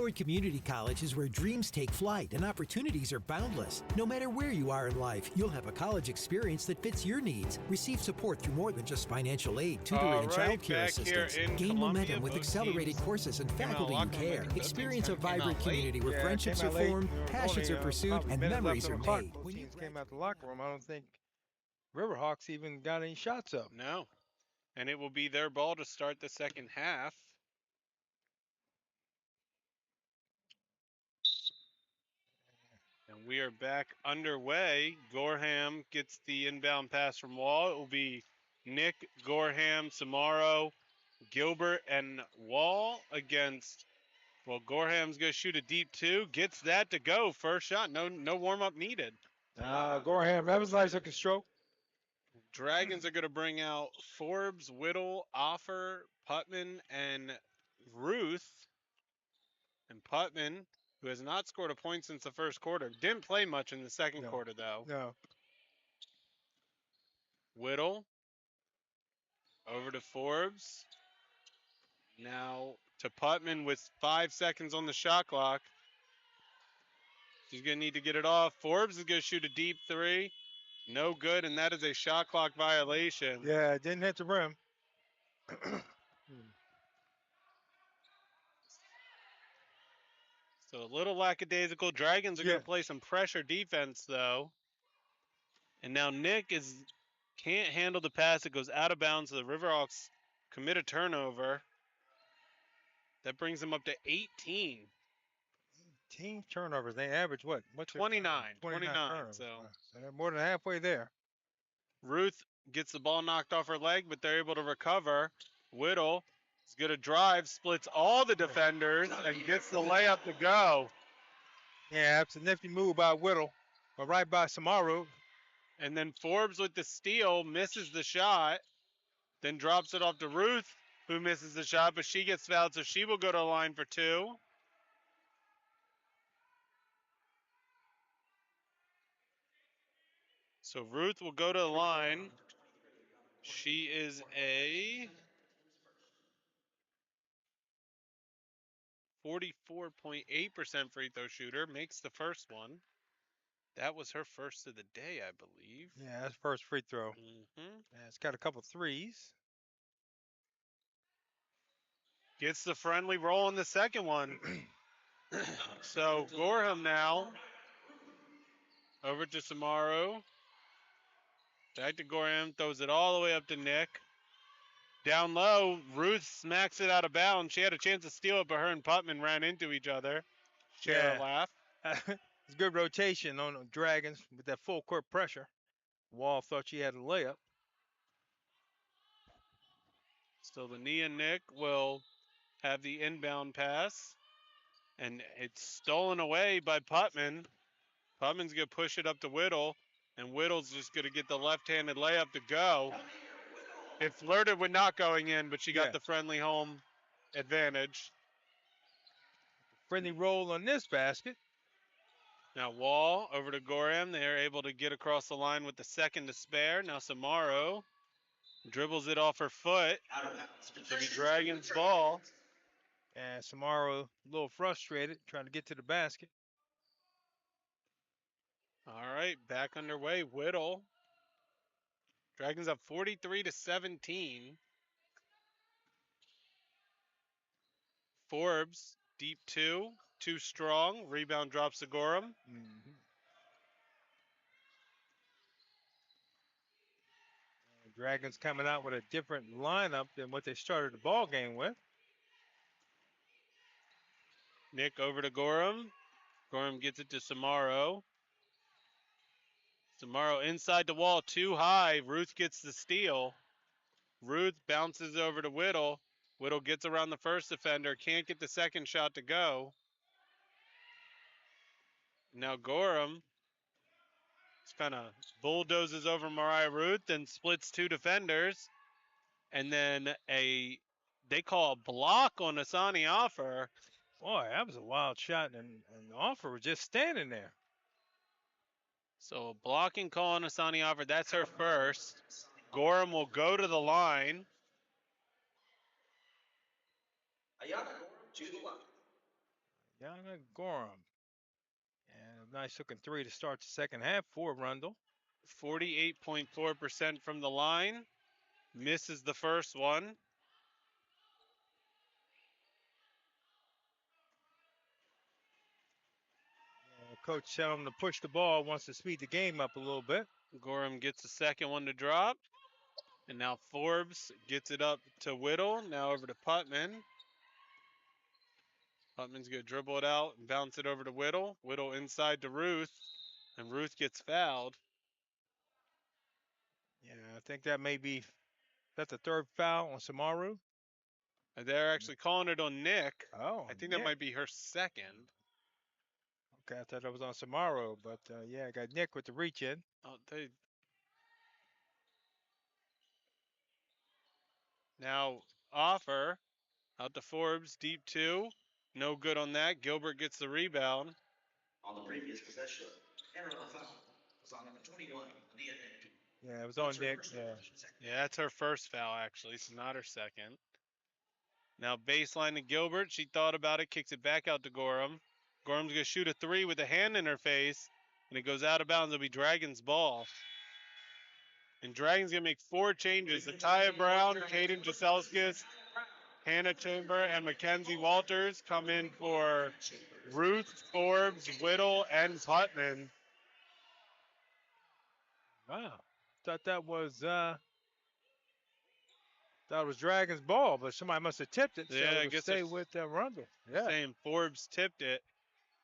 Howard Community College is where dreams take flight and opportunities are boundless. No matter where you are in life, you'll have a college experience that fits your needs. Receive support through more than just financial aid, tutoring, and Alright, child care back here assistance. in Gain Columbia, momentum with both accelerated teams courses and came out faculty who locker room care. late. Both Experience a teams kinda came vibrant out late. community where Yeah, friendships came are out late. formed, There was passions only, are pursued, probably a and minute left memories on are the clock. made. Both When you teams came out the locker room. I don't think Riverhawks even got any shots up. No. And it will be their ball to start the second half. And we are back underway. Gorham gets the inbound pass from Wall. It will be Nick, Gorham, Samaro, Gilbert, and Wall against, well, Gorham's going to shoot a deep two. Gets that to go. First shot. No warm-up needed. Gorham, that was nice looking stroke. Dragons are going to bring out Forbes, Whittle, Offer, Putman, and Ruth. And Putman, who has not scored a point since the first quarter, didn't play much in the second No. quarter, though. No. Whittle over to Forbes. Now to Putman with 5 seconds on the shot clock. He's going to need to get it off. Forbes is going to shoot a deep three. No good, and that is a shot clock violation. Yeah, it didn't hit the rim. So a little lackadaisical. Dragons are going Yeah. to play some pressure defense, though. And now Nick can't handle the pass. It goes out of bounds. So the Riverhawks commit a turnover. That brings them up to 18. Team turnovers. They average what? What's it? 29. 29 turnovers. So So they're more than halfway there. Ruth gets the ball knocked off her leg, but they're able to recover. Whittle is going to drive, splits all the defenders, and gets the layup to go. Yeah, it's a nifty move by Whittle, but right by Samaru. And then Forbes with the steal misses the shot, then drops it off to Ruth, who misses the shot, but she gets fouled, so she will go to the line for two. So Ruth will go to the line. She is a 44.8% free throw shooter, makes the first one. That was her first of the day, I believe. Yeah, that's first free throw. Yeah, it's got a couple threes. Gets the friendly roll in the second one. So Gorham now over to Samaro. Back to Gorham, throws it all the way up to Nick. Down low, Ruth smacks it out of bounds. She had a chance to steal it, but her and Putman ran into each other. Share a laugh. It's good rotation on the Dragons with that full court pressure. Wall thought she had a layup. So the Nia Nick will have the inbound pass. And it's stolen away by Putman. Putman's going to push it up to Whittle. And Whittle's just going to get the left-handed layup to go. It flirted with not going in, but she got the friendly home advantage. Friendly roll on this basket. Now Wall over to Gorham. They are able to get across the line with the second to spare. Now Samaro dribbles it off her foot. It'll be Dragons ball. And Samaro a little frustrated, trying to get to the basket. All right, back underway. Whittle. Dragons up 43-17. Forbes, deep two, too strong. Rebound drops to Gorham. Dragons coming out with a different lineup than what they started the ball game with. Nick over to Gorham. Gorham gets it to Samaro. Samaro inside the wall, too high. Ruth gets the steal. Ruth bounces over to Whittle. Whittle gets around the first defender, can't get the second shot to go. Now Gorham just kind of bulldozes over Mariah Ruth and splits two defenders. And then they call a block on Asani Offer. Boy, that was a wild shot, and Offer was just standing there. So a blocking call on Asani Offer, that's her first. Gorham will go to the line. Ayana Gorham to the line. down to Gorham. And a nice looking three to start the second half for Arundel. 48.4% from the line. Misses the first one. Coach tell him to push the ball, wants to speed the game up a little bit. Gorham gets the second one to drop. And now Forbes gets it up to Whittle. Now over to Putman. Putman's going to dribble it out and bounce it over to Whittle. Whittle inside to Ruth. And Ruth gets fouled. Yeah, I think that may be that's the third foul on Samaru. And they're actually calling it on Nick. Oh, I think Nick. that might be her second. Okay, I thought that was on Samaru, but yeah, I got Nick with the reach in. Oh, now offer out to Forbes, deep two. No good on that. Gilbert gets the rebound. On the previous possession, error on the foul was on number 21, Nia Nick. Yeah, it was on Nick. Yeah, that's her first foul, actually. It's not her second. Now baseline to Gilbert. She thought about it, kicks it back out to Gorham. Gorham's going to shoot a three with a hand in her face, and it goes out of bounds. It'll be Dragons' ball. And Dragons going to make four changes. Ataya Brown, Kaden Jaselskis, Hannah Chamber, and Mackenzie Walters come in for Ruth, Forbes, Whittle, and Putman. Wow, thought that was Dragon's ball, but somebody must have tipped it. So Yeah, I it'll guess stay it's with Arundel. Yeah. saying Forbes tipped it.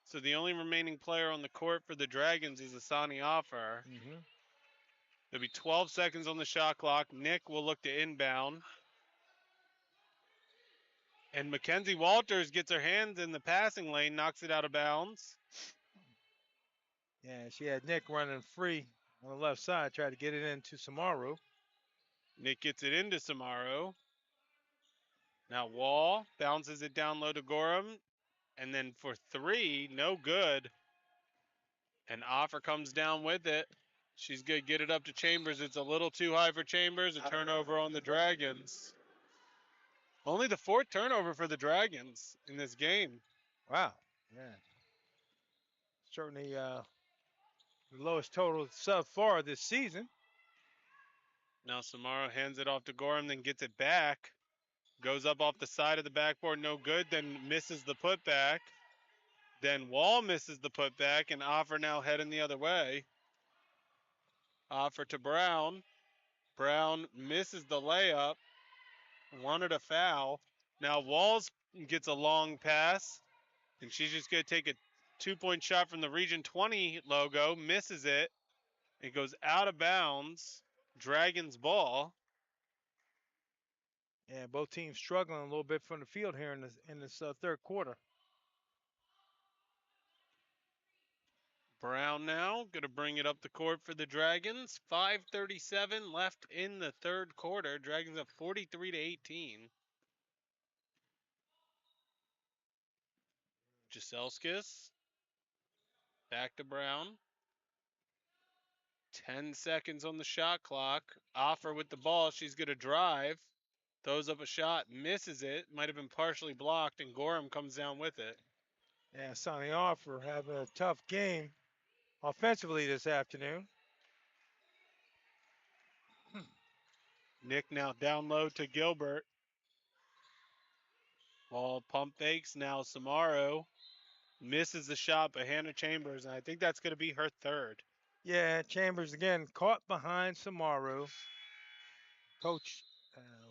So the only remaining player on the court for the Dragons is Asani Offer. Mm-hmm. There'll be 12 seconds on the shot clock. Nick will look to inbound. And Mackenzie Walters gets her hands in the passing lane, knocks it out of bounds. Yeah, she had Nick running free on the left side, tried to get it into Samaru. Nick gets it into Samaro. Now Wall bounces it down low to Gorham. And then for three, no good. And Offer comes down with it. She's going to get it up to Chambers. It's a little too high for Chambers. A turnover on the Dragons. Only the fourth turnover for the Dragons in this game. Wow. Yeah. Certainly the lowest total so far this season. Now Samaro hands it off to Gorham, then gets it back. Goes up off the side of the backboard, no good, then misses the putback. Then Wall misses the putback, and Offer now heading the other way. Offer to Brown. Brown misses the layup. Wanted a foul. Now Walls gets a long pass, and she's just going to take a two-point shot from the Region 20 logo, misses it. It goes out of bounds. Dragons ball. Yeah, both teams struggling a little bit from the field here in this third quarter. Brown now going to bring it up the court for the Dragons. 5:37 left in the third quarter. Dragons up 43-18. Jaselskis. Back to Brown. 10 seconds on the shot clock. Offer with the ball. She's going to drive. Throws up a shot. Misses it. Might have been partially blocked, and Gorham comes down with it. Yeah, signing off for having a tough game offensively this afternoon. Nick now down low to Gilbert. Ball pump fakes. Now Samaro misses the shot by Hannah Chambers, and I think that's going to be her third. Yeah, Chambers again caught behind Samaru. Coach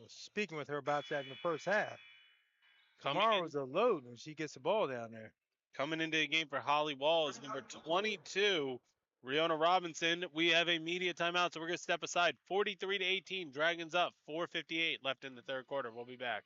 was speaking with her about that in the first half. Samaru's a load when she gets the ball down there. Coming into the game for Holly Wall is number 22, Riona Robinson. We have a media timeout, so we're going to step aside. 43-18, Dragons up. 4:58 left in the third quarter. We'll be back.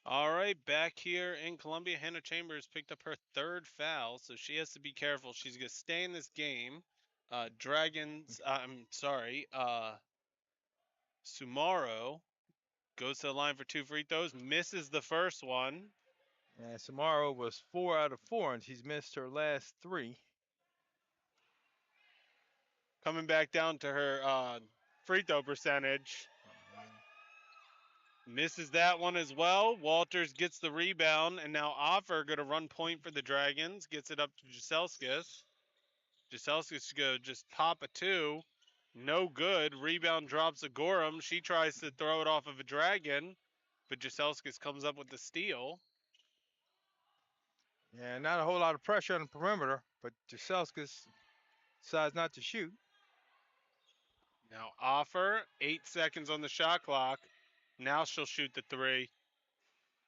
All right, back here in Columbia, Hannah Chambers picked up her third foul, so she has to be careful. She's going to stay in this game. Sumaro goes to the line for 2 free throws, misses the first one. And Samaro was 4 out of 4, and she's missed her last 3. Coming back down to her free throw percentage. Misses that one as well. Walters gets the rebound, and now Offer going to run point for the Dragons. Gets it up to Jaselskis. Jaselskis going to just pop a 2. No good. Rebound drops to Gorham. She tries to throw it off of a Dragon, but Jaselskis comes up with the steal. Yeah, not a whole lot of pressure on the perimeter, but Jaselskis decides not to shoot. Now Offer, 8 seconds on the shot clock. Now she'll shoot the 3.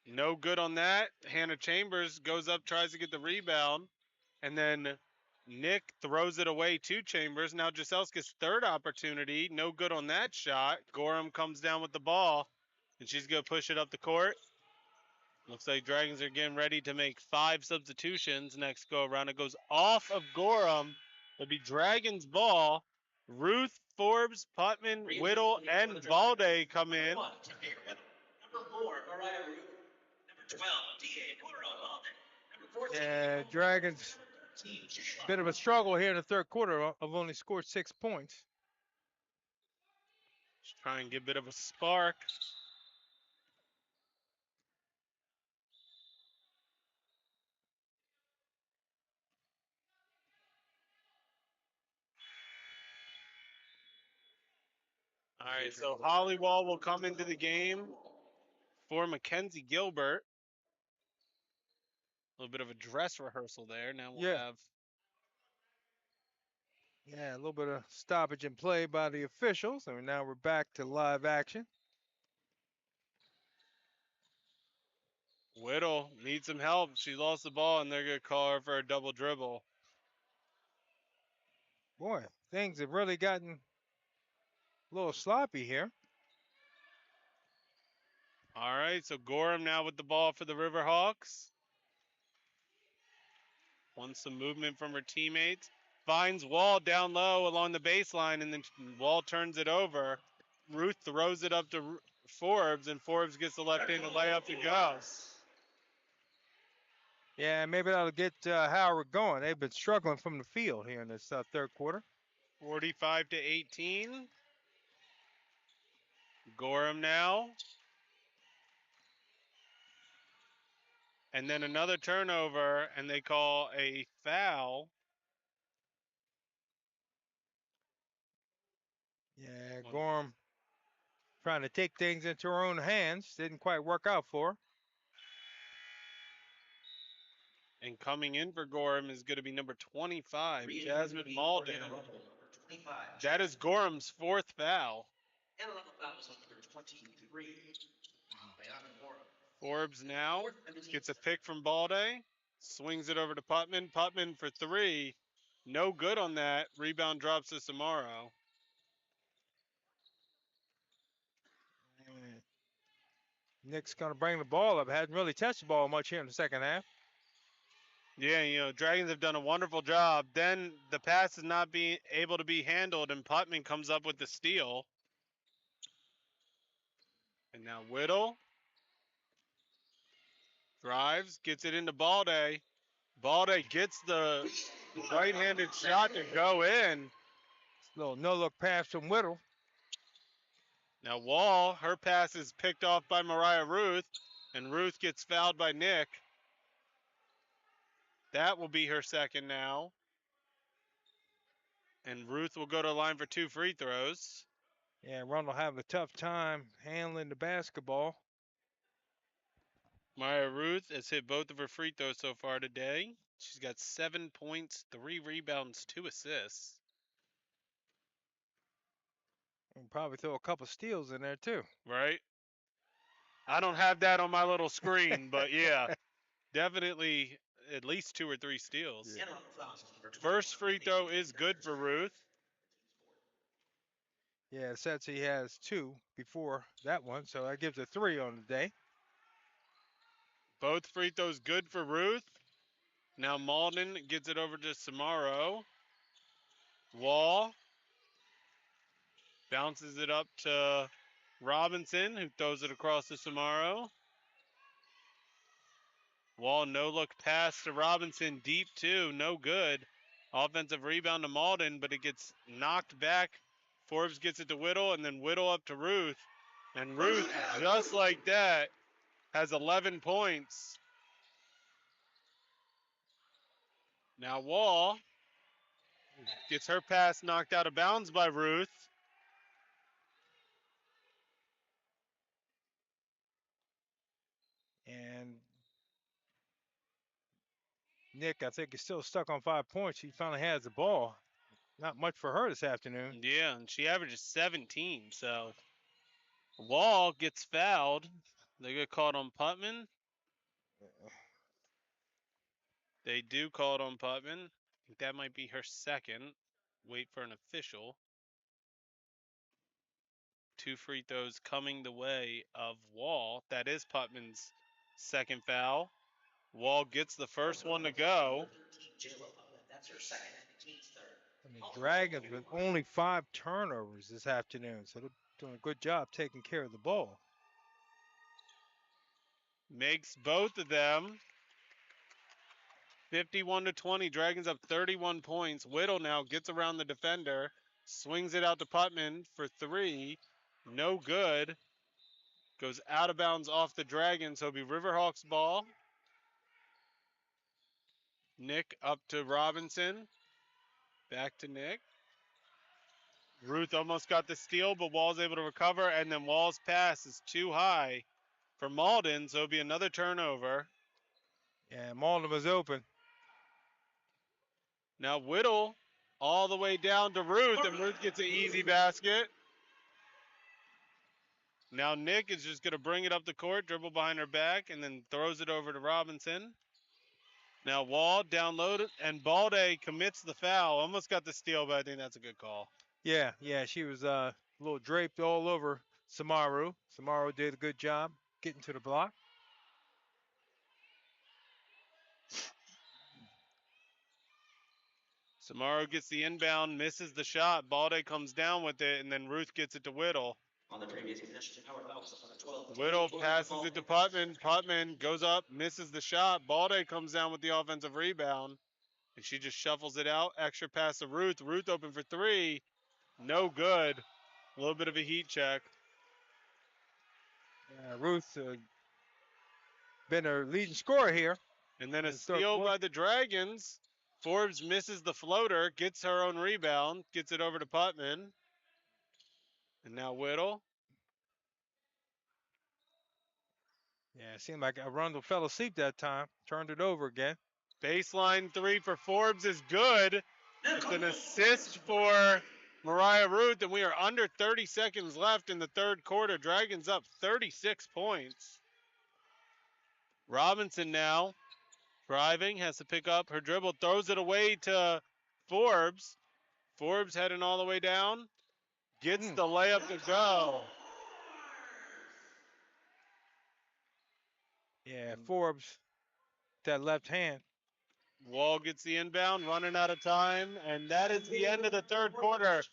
No good on that. Hannah Chambers goes up, tries to get the rebound, and then Nick throws it away to Chambers. Now Jaselska's third opportunity. No good on that shot. Gorham comes down with the ball, and she's going to push it up the court. Looks like Dragons are getting ready to make 5 substitutions next go around. It goes off of Gorham. It'll be Dragons ball. Ruth, Forbes, Putman, Whittle, and Balde come in. Number 4, Mariah Root. Number 12, D.A. Number 14. Yeah, Dragons, bit of a struggle here in the third quarter. I've only scored 6 points. Just try and get a bit of a spark. All right, so Hollywall will come into the game for Mackenzie Gilbert. A little bit of a dress rehearsal there. Now we'll have. Yeah, a little bit of stoppage in play by the officials, and now we're back to live action. Whittle needs some help. She lost the ball, and they're going to call her for a double dribble. Boy, things have really gotten a little sloppy here. All right, so Gorham now with the ball for the Riverhawks. Wants some movement from her teammates. Finds Wall down low along the baseline, and then Wall turns it over. Ruth throws it up to Forbes, and Forbes gets the left-handed layup to go. Yeah, maybe that'll get Howard going. They've been struggling from the field here in this third quarter. 45-18. Gorham now. And then another turnover, and they call a foul. Yeah, Gorham trying to take things into her own hands. Didn't quite work out for her. And coming in for Gorham is going to be number 25, Jasmine Malden. That is Gorham's 4th foul. And another foul was on number 23. Forbes now gets a pick from Balde. Swings it over to Putman. Putman for 3. No good on that. Rebound drops to Samaro. Nick's going to bring the ball up. Hadn't really touched the ball much here in the second half. Yeah, Dragons have done a wonderful job. Then the pass is not being able to be handled, and Putman comes up with the steal. And now Whittle drives, gets it into Balde. Balde gets the right-handed shot to go in. Little no-look pass from Whittle. Now Wall, her pass is picked off by Mariah Ruth, and Ruth gets fouled by Nick. That will be her second now. And Ruth will go to the line for 2 free throws. Yeah, Arundel having a tough time handling the basketball. Mariah Ruth has hit both of her free throws so far today. She's got 7 points, 3 rebounds, 2 assists. And probably throw a couple steals in there too. Right? I don't have that on my little screen, but yeah, definitely at least 2 or 3 steals. Yeah. First free throw is good for Ruth. Yeah, it says he has 2 before that one, so that gives a 3 on the day. Both free throws good for Ruth. Now Malden gets it over to Samaro. Wall bounces it up to Robinson, who throws it across to Samaro. Wall no-look pass to Robinson, deep two, no good. Offensive rebound to Malden, but it gets knocked back. Forbes gets it to Whittle, and then Whittle up to Ruth. And Ruth, just like that, has 11 points. Now Wall gets her pass knocked out of bounds by Ruth. And Nick, I think, is still stuck on 5 points. She finally has the ball. Not much for her this afternoon. Yeah, and she averages 17, so Wall gets fouled. They get called on Putman. They do call it on Putman. I think that might be her second. Wait for an official. 2 free throws coming the way of Wall. That is Putman's second foul. Wall gets the first one to go. That's her second and the team's third. I mean, Dragons with only 5 turnovers this afternoon, so they're doing a good job taking care of the ball. Makes both of them. 51-20. Dragons up 31 points. Whittle now gets around the defender. Swings it out to Putman for 3. No good. Goes out of bounds off the Dragons, so it'll be Riverhawks ball. Nick up to Robinson. Back to Nick. Ruth almost got the steal, but Wall's able to recover, and then Wall's pass is too high for Malden, so it'll be another turnover. Yeah, Malden was open. Now Whittle all the way down to Ruth, and Ruth gets an easy basket. Now Nick is just going to bring it up the court, dribble behind her back, and then throws it over to Robinson. Now Wall downloaded, and Balde commits the foul. Almost got the steal, but I think that's a good call. Yeah, she was a little draped all over Samaru. Samaru did a good job getting to the block. Samaro gets the inbound, misses the shot. Balde comes down with it, and then Ruth gets it to Whittle. On the previous possession, Howard Phelps on the 12. Whittle passes it to Putman. Putman goes up, misses the shot. Balde comes down with the offensive rebound, and she just shuffles it out. Extra pass to Ruth. Ruth open for 3. No good. A little bit of a heat check. Ruth been a leading scorer here. And then a steal by the Dragons. Forbes misses the floater, gets her own rebound, gets it over to Putman. And now Whittle. Yeah, it seemed like Arundel fell asleep that time. Turned it over again. Baseline 3 for Forbes is good. It's an assist for Mariah Ruth, and we are under 30 seconds left in the third quarter. Dragons up 36 points. Robinson now driving, has to pick up her dribble, throws it away to Forbes. Forbes heading all the way down, gets the layup to go. Yeah, Forbes, that left hand. Wall gets the inbound, running out of time, and that is the end of the third quarter.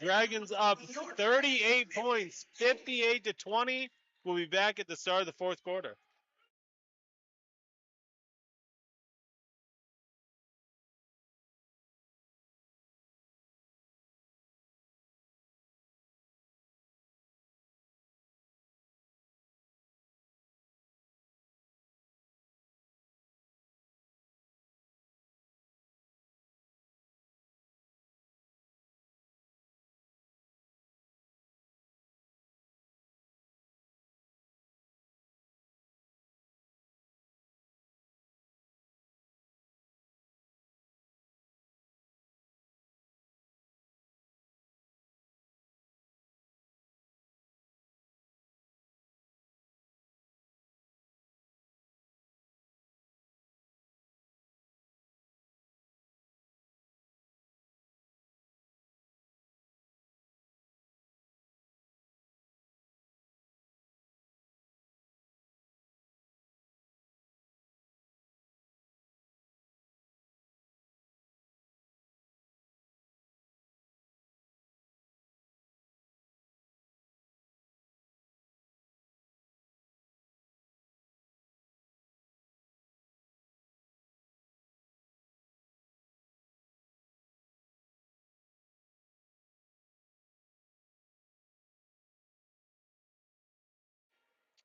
Dragons up 38 points, 58-20. We'll be back at the start of the fourth quarter.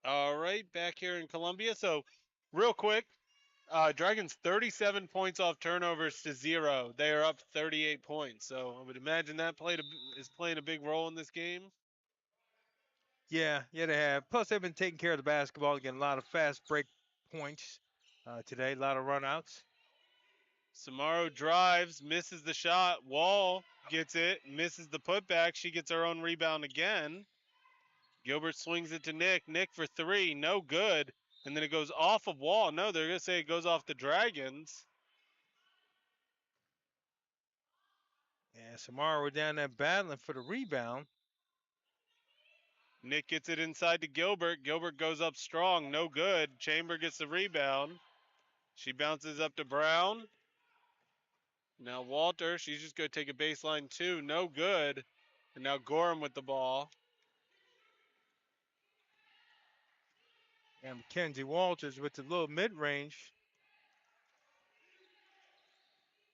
All right, back here in Columbia. So, real quick, Dragons 37 points off turnovers to 0. They are up 38 points. So I would imagine that is playing a big role in this game. Yeah, they have. Plus, they've been taking care of the basketball, getting a lot of fast break points today, a lot of runouts. Samaro drives, misses the shot. Wall gets it, misses the putback. She gets her own rebound again. Gilbert swings it to Nick. Nick for 3, no good. And then it goes off of Wall. No, they're going to say it goes off the Dragons. Yeah, Samara were down there battling for the rebound. Nick gets it inside to Gilbert. Gilbert goes up strong, no good. Chamber gets the rebound. She bounces up to Brown. Now Walter, she's just going to take a baseline 2, no good. And now Gorham with the ball. And Mackenzie Walters with the little mid-range.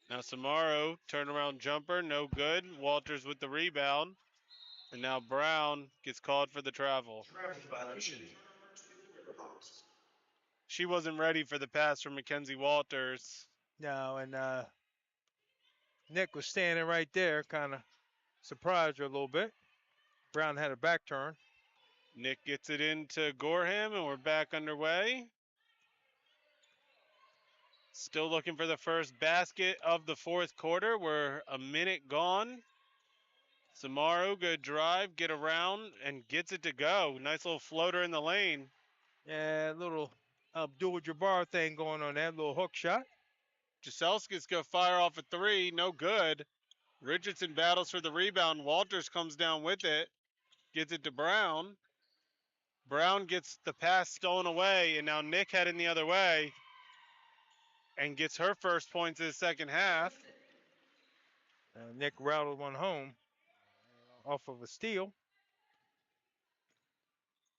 Now Samaro, turnaround jumper, no good. Walters with the rebound. And now Brown gets called for the travel. She wasn't ready for the pass from Mackenzie Walters. No, and Nick was standing right there, kind of surprised her a little bit. Brown had a back turn. Nick gets it into Gorham, and we're back underway. Still looking for the first basket of the fourth quarter. We're a minute gone. Samaro, good drive, get around, and gets it to go. Nice little floater in the lane. Yeah, little Abdul-Jabbar thing going on there, little hook shot. Jaselski's going to fire off a 3, no good. Richardson battles for the rebound. Walters comes down with it, gets it to Brown. Brown gets the pass stolen away, and now Nick heading the other way and gets her first points in the second half. Nick rattled one home off of a steal.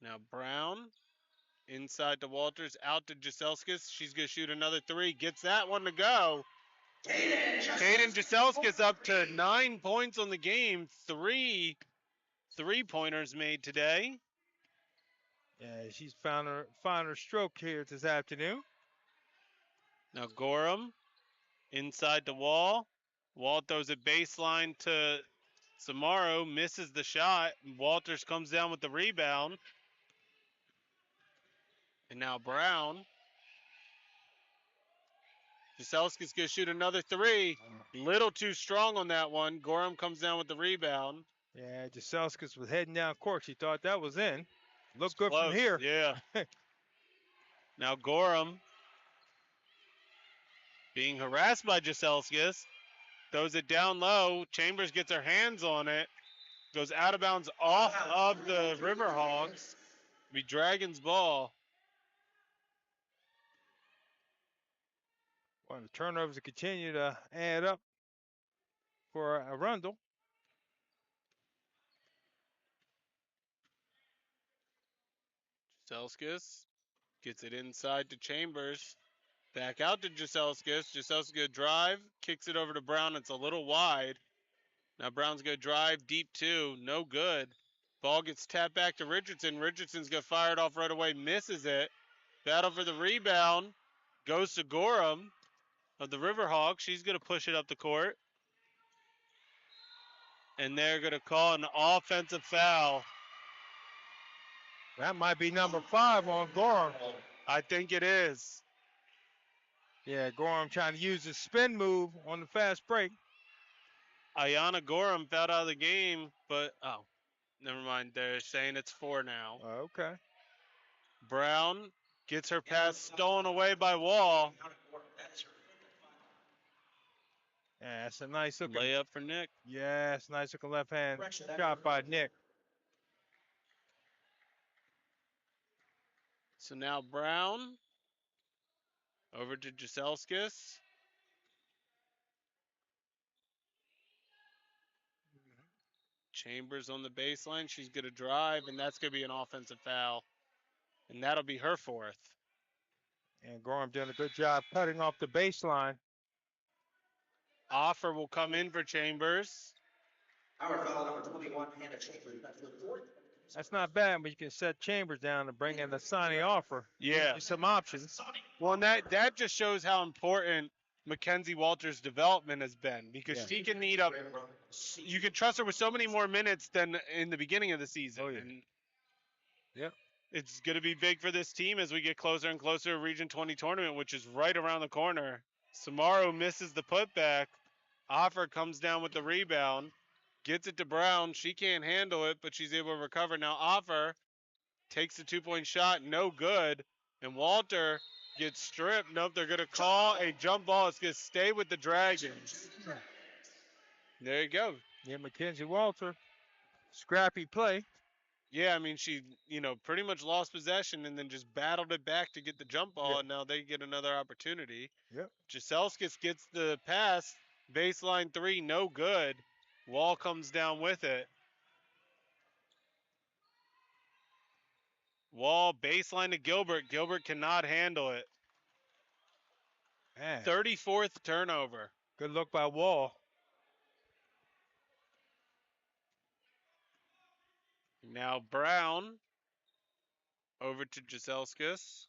Now Brown inside to Walters, out to Jaselskis. She's going to shoot another 3, gets that one to go. Kaden Jaselskis up to 9 points on the game, 3 3-pointers made today. Yeah, she's found her stroke here this afternoon. Now Gorham inside the Wall. Wall throws it baseline to Samaro, misses the shot. Walters comes down with the rebound. And now Brown. Jaselski's going to shoot another 3. Little too strong on that one. Gorham comes down with the rebound. Yeah, Jaselskis was heading down court. She thought that was in. Looked good Close, from here. Yeah. Now Gorham being harassed by Jaselskis. Throws it down low. Chambers gets her hands on it. Goes out of bounds off of the Riverhawks. Be Dragons ball. Well, the turnovers continue to add up for Arundel. Jaselskis gets it inside to Chambers. Back out to Jaselskis. Jaselskis drive, kicks it over to Brown. It's a little wide. Now Brown's going to drive deep 2. No good. Ball gets tapped back to Richardson. Richardson's going to fire it off right away. Misses it. Battle for the rebound. Goes to Gorham of the Riverhawks. She's going to push it up the court. And they're going to call an offensive foul. That might be number 5 on Gorham. I think it is. Yeah, Gorham trying to use his spin move on the fast break. Ayana Gorham fouled out of the game, but, never mind. They're saying it's 4 now. Okay. Brown gets her pass stolen away by Wall. Yeah, that's a nice looking Layup for Nick. Yeah, it's a nice looking left hand shot by Nick. So now Brown over to Jaselskis. Chambers on the baseline. She's going to drive, and that's going to be an offensive foul. And that'll be her 4th. And Gorham doing a good job cutting off the baseline. Offer will come in for Chambers. Our foul number 21, Hannah Chambers. That's the 4th. That's not bad, but you can set Chambers down and bring in the Sonny offer. Yeah. There's some options. Well, and that just shows how important Mackenzie Walters' development has been because Yeah. she can eat up. You can trust her with so many more minutes than in the beginning of the season. Oh, yeah. And Yep. it's going to be big for this team as we get closer and closer to Region 20 tournament, which is right around the corner. Samaro misses the putback. Offer comes down with the rebound, gets it to Brown. She can't handle it, but she's able to recover. Now Offer takes the 2-point shot, no good. And Walter gets stripped. Nope, they're going to call a jump ball. It's going to stay with the Dragons. There you go. Yeah, Mackenzie Walter. Scrappy play. Yeah, I mean, she, pretty much lost possession and then just battled it back to get the jump ball, Yeah. and now they get another opportunity. Yep. Jaselskis gets the pass. Baseline 3, no good. Wall comes down with it. Wall, baseline to Gilbert. Gilbert cannot handle it. Man. 34th turnover. Good look by Wall. Now Brown over to Jaselskis.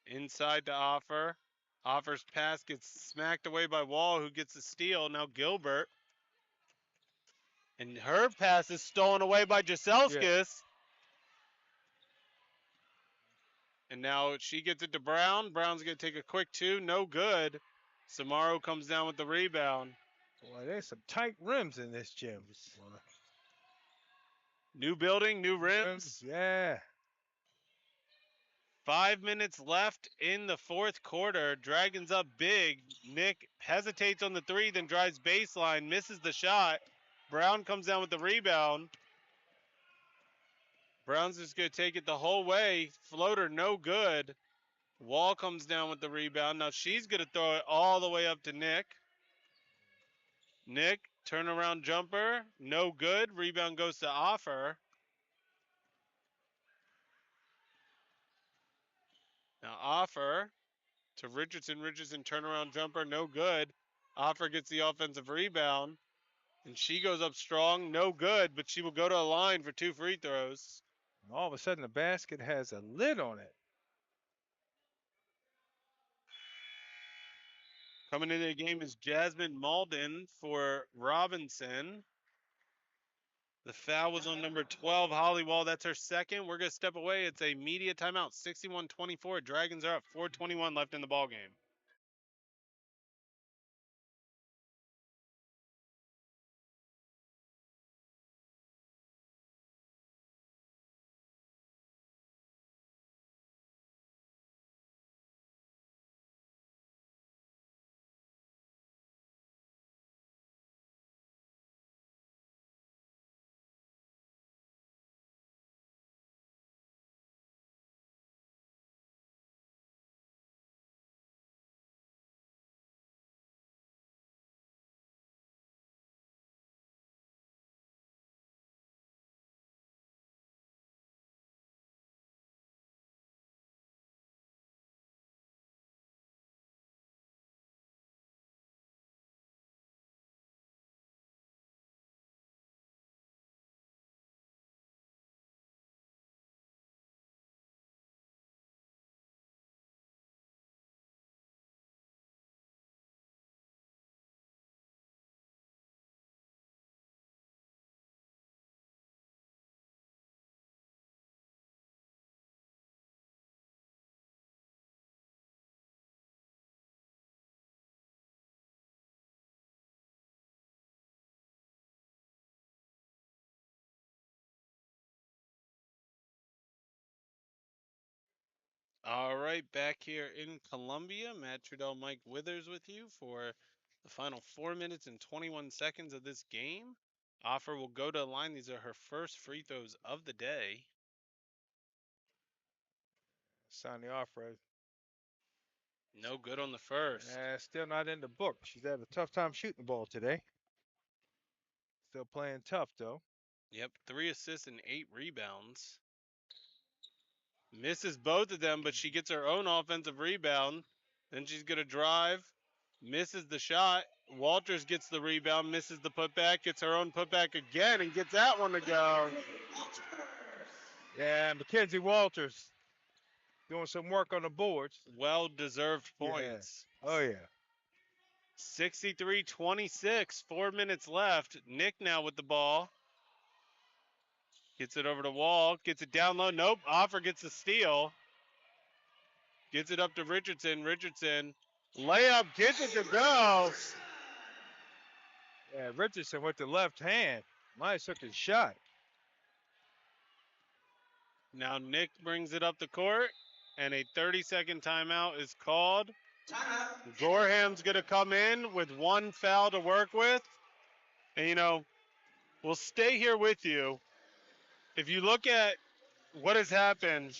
Inside to Offer. Offer's pass gets smacked away by Wall, who gets the steal. Now Gilbert. And her pass is stolen away by Jaselskis. And now she gets it to Brown. Brown's going to take a quick 2. No good. Samaro comes down with the rebound. Boy, there's some tight rims in this gym. New building, new rims. Yeah. 5 minutes left in the fourth quarter. Dragons up big. Nick hesitates on the 3, then drives baseline, misses the shot. Brown comes down with the rebound. Brown's just going to take it the whole way. Floater, no good. Wall comes down with the rebound. Now she's going to throw it all the way up to Nick. Nick, turnaround jumper, no good. Rebound goes to Offer. Now Offer to Richardson. Richardson, turnaround jumper, no good. Offer gets the offensive rebound. And she goes up strong, no good, but she will go to a line for 2 free throws. And all of a sudden, the basket has a lid on it. Coming into the game is Jasmine Malden for Robinson. The foul was on number 12, Holly Wall. That's her second. We're going to step away. It's a media timeout, 61-24. Dragons are up, 4:21 left in the ball game. All right, back here in Columbia, Matt Trudell, Mike Withers with you for the final 4 minutes and 21 seconds of this game. Offer will go to the line. These are her first free throws of the day. Sign the offer. No good on the first. Still not in the book. She's had a tough time shooting the ball today. Still playing tough, though. Yep, 3 assists and 8 rebounds. Misses both of them, but she gets her own offensive rebound. Then she's going to drive. Misses the shot. Walters gets the rebound, misses the putback, gets her own putback again, and gets that one to go. Yeah, Mackenzie Walters doing some work on the boards. Well-deserved Yeah. points. Oh, yeah. 63-26, 4 minutes left. Nick now with the ball. Gets it over to Wall, gets it down low. Nope, Offer gets the steal. Gets it up to Richardson. Richardson, layup, gets it to go. Yeah, Richardson with the left hand. Nice looking shot. Now Nick brings it up the court, and a 30-second timeout is called. Goreham's going to come in with one foul to work with. And, you know, we'll stay here with you. If you look at what has happened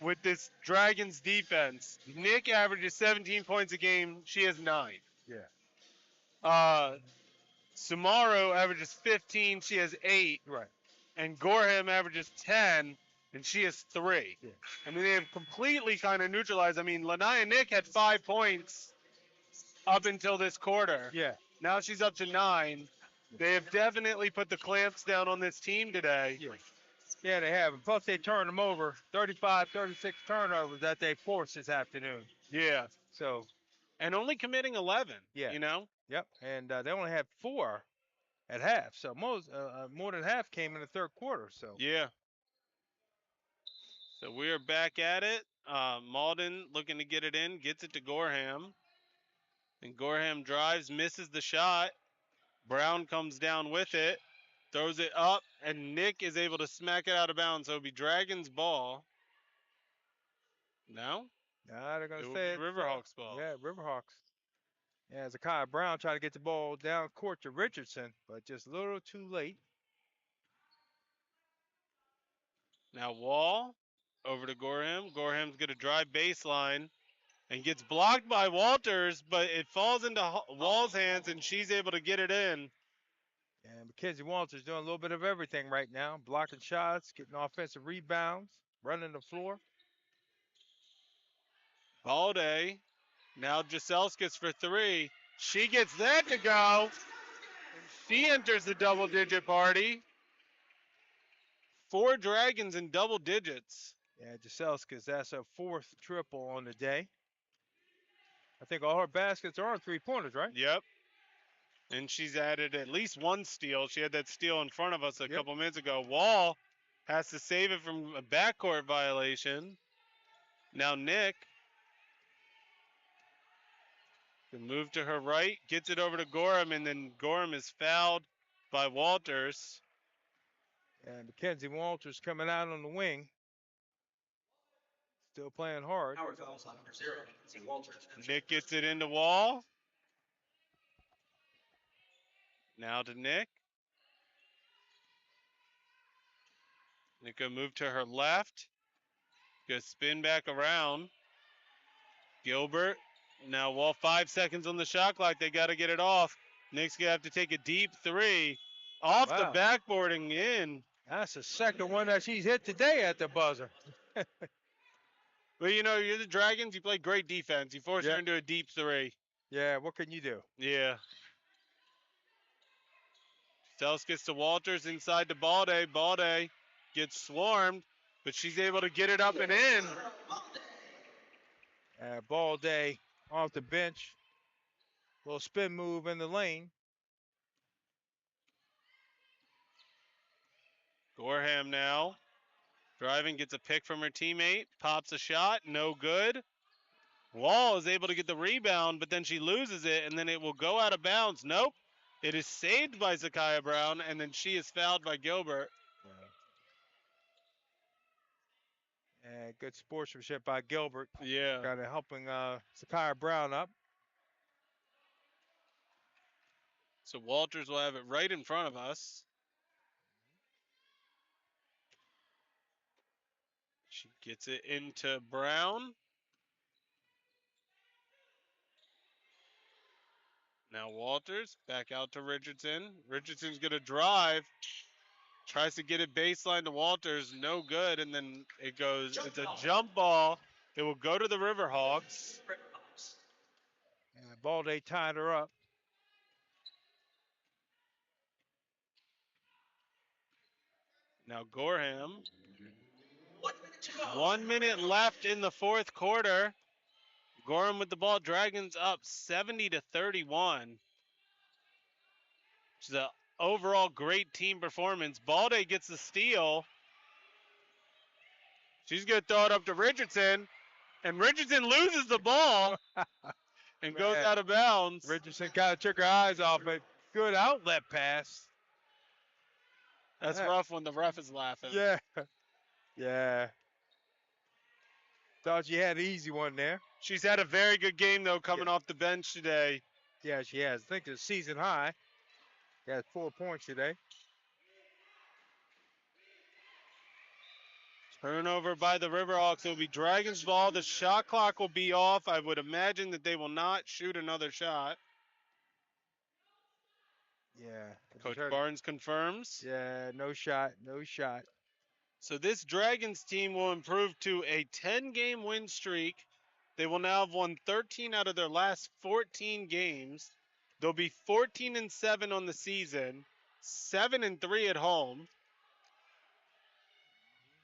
with this Dragons defense, Nick averages 17 points a game. She has 9. Yeah. Sumaro averages 15. She has 8. Right. And Gorham averages 10, and she has 3. Yeah. I mean, they have completely kind of neutralized. I mean, Lanaya Nick had 5 points up until this quarter. Yeah. Now she's up to 9. They have definitely put the clamps down on this team today. Yeah. Yeah, they have. And plus, they turned them over. 35, 36 turnovers that they forced this afternoon. Yeah. So. And only committing 11. Yeah. You know? Yep. And they only had 4 at half. So more than half came in the third quarter. So. Yeah. So we are back at it. Malden looking to get it in, gets it to Gorham. And Gorham drives, misses the shot. Brown comes down with it, throws it up, and Nick is able to smack it out of bounds. So it'll be Dragons ball. No? Nah, they're going It to will say be Riverhawks ball. Yeah, Riverhawks. Yeah, Zakiah Brown trying to get the ball down court to Richardson, but just a little too late. Now Wall over to Gorham. Gorham's going to drive baseline and gets blocked by Walters, but it falls into Wall's hands, and she's able to get it in. And Mackenzie Walters doing a little bit of everything right now, blocking shots, getting offensive rebounds, running the floor. Balde. Now Jaselskis for 3. She gets that to go. She enters the double-digit party. 4 Dragons in double digits. Yeah, Jaselskis, that's her 4th triple on the day. I think all her baskets are on 3-pointers, right? Yep. And she's added at least 1 steal. She had that steal in front of us a couple minutes ago. Wall has to save it from a backcourt violation. Now Nick can move to her right, gets it over to Gorham, and then Gorham is fouled by Walters. And Mackenzie Walters coming out on the wing. Still playing hard. Howard fouls on number 0. See Walters. Nick gets it into Wall. Now to Nick. Nick gonna move to her left. Gonna spin back around. Gilbert. Now Wall 5 seconds on the shot clock. They gotta get it off. Nick's gonna have to take a deep 3. Off the backboarding in. That's the second one that she's hit today at the buzzer. But you know, you're the Dragons, you play great defense. You force her into a deep 3. Yeah, what can you do? Yeah. Sells gets to Walters inside to Balde. Balde gets swarmed, but she's able to get it up and in. Balde off the bench. Little spin move in the lane. Gorham now. Driving, gets a pick from her teammate. Pops a shot, no good. Wall is able to get the rebound, but then she loses it, and then it will go out of bounds. Nope. It is saved by Zakiah Brown, and then she is fouled by Gilbert. And good sportsmanship by Gilbert. Yeah. Kind of helping Zakiah Brown up. So Walters will have it right in front of us. She gets it into Brown. Now Walters back out to Richardson. Richardson's going to drive. Tries to get it baseline to Walters. No good. And then it goes, it's a jump ball. It will go to the Riverhawks. Balde tied her up. Now Gorham. 1 minute to go. 1 minute left in the fourth quarter. Gorham with the ball. Dragons up 70-31. Which is an overall great team performance. Balde gets the steal. She's going to throw it up to Richardson. And Richardson loses the ball and goes Man. out of bounds. Richardson kind of took her eyes off it. Good outlet pass. That's Yeah. rough when the ref is laughing. Yeah. Yeah. Thought she had an easy one there. She's had a very good game, though, coming off the bench today. Yeah, she has. I think it's season high. She had 4 points today. Turnover by the Riverhawks. It will be Dragons ball. The shot clock will be off. I would imagine that they will not shoot another shot. Yeah. Coach Barnes confirms. Yeah, no shot. No shot. So this Dragons team will improve to a 10-game win streak. They will now have won 13 out of their last 14 games. They'll be 14-7 on the season, 7-3 at home.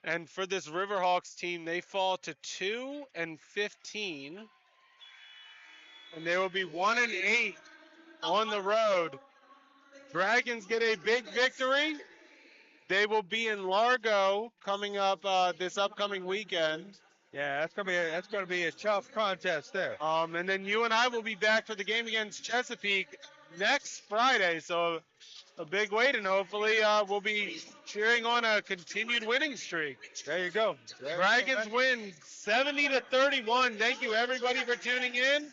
And for this Riverhawks team, they fall to 2-15. And they will be 1-8 on the road. Dragons get a big victory. They will be in Largo coming up this upcoming weekend. Yeah, that's gonna be a tough contest there. And then you and I will be back for the game against Chesapeake next Friday. So a big wait, and hopefully we'll be cheering on a continued winning streak. There you go. Dragons win 70-31. Thank you everybody for tuning in.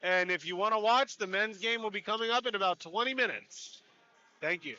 And if you want to watch, the men's game will be coming up in about 20 minutes. Thank you.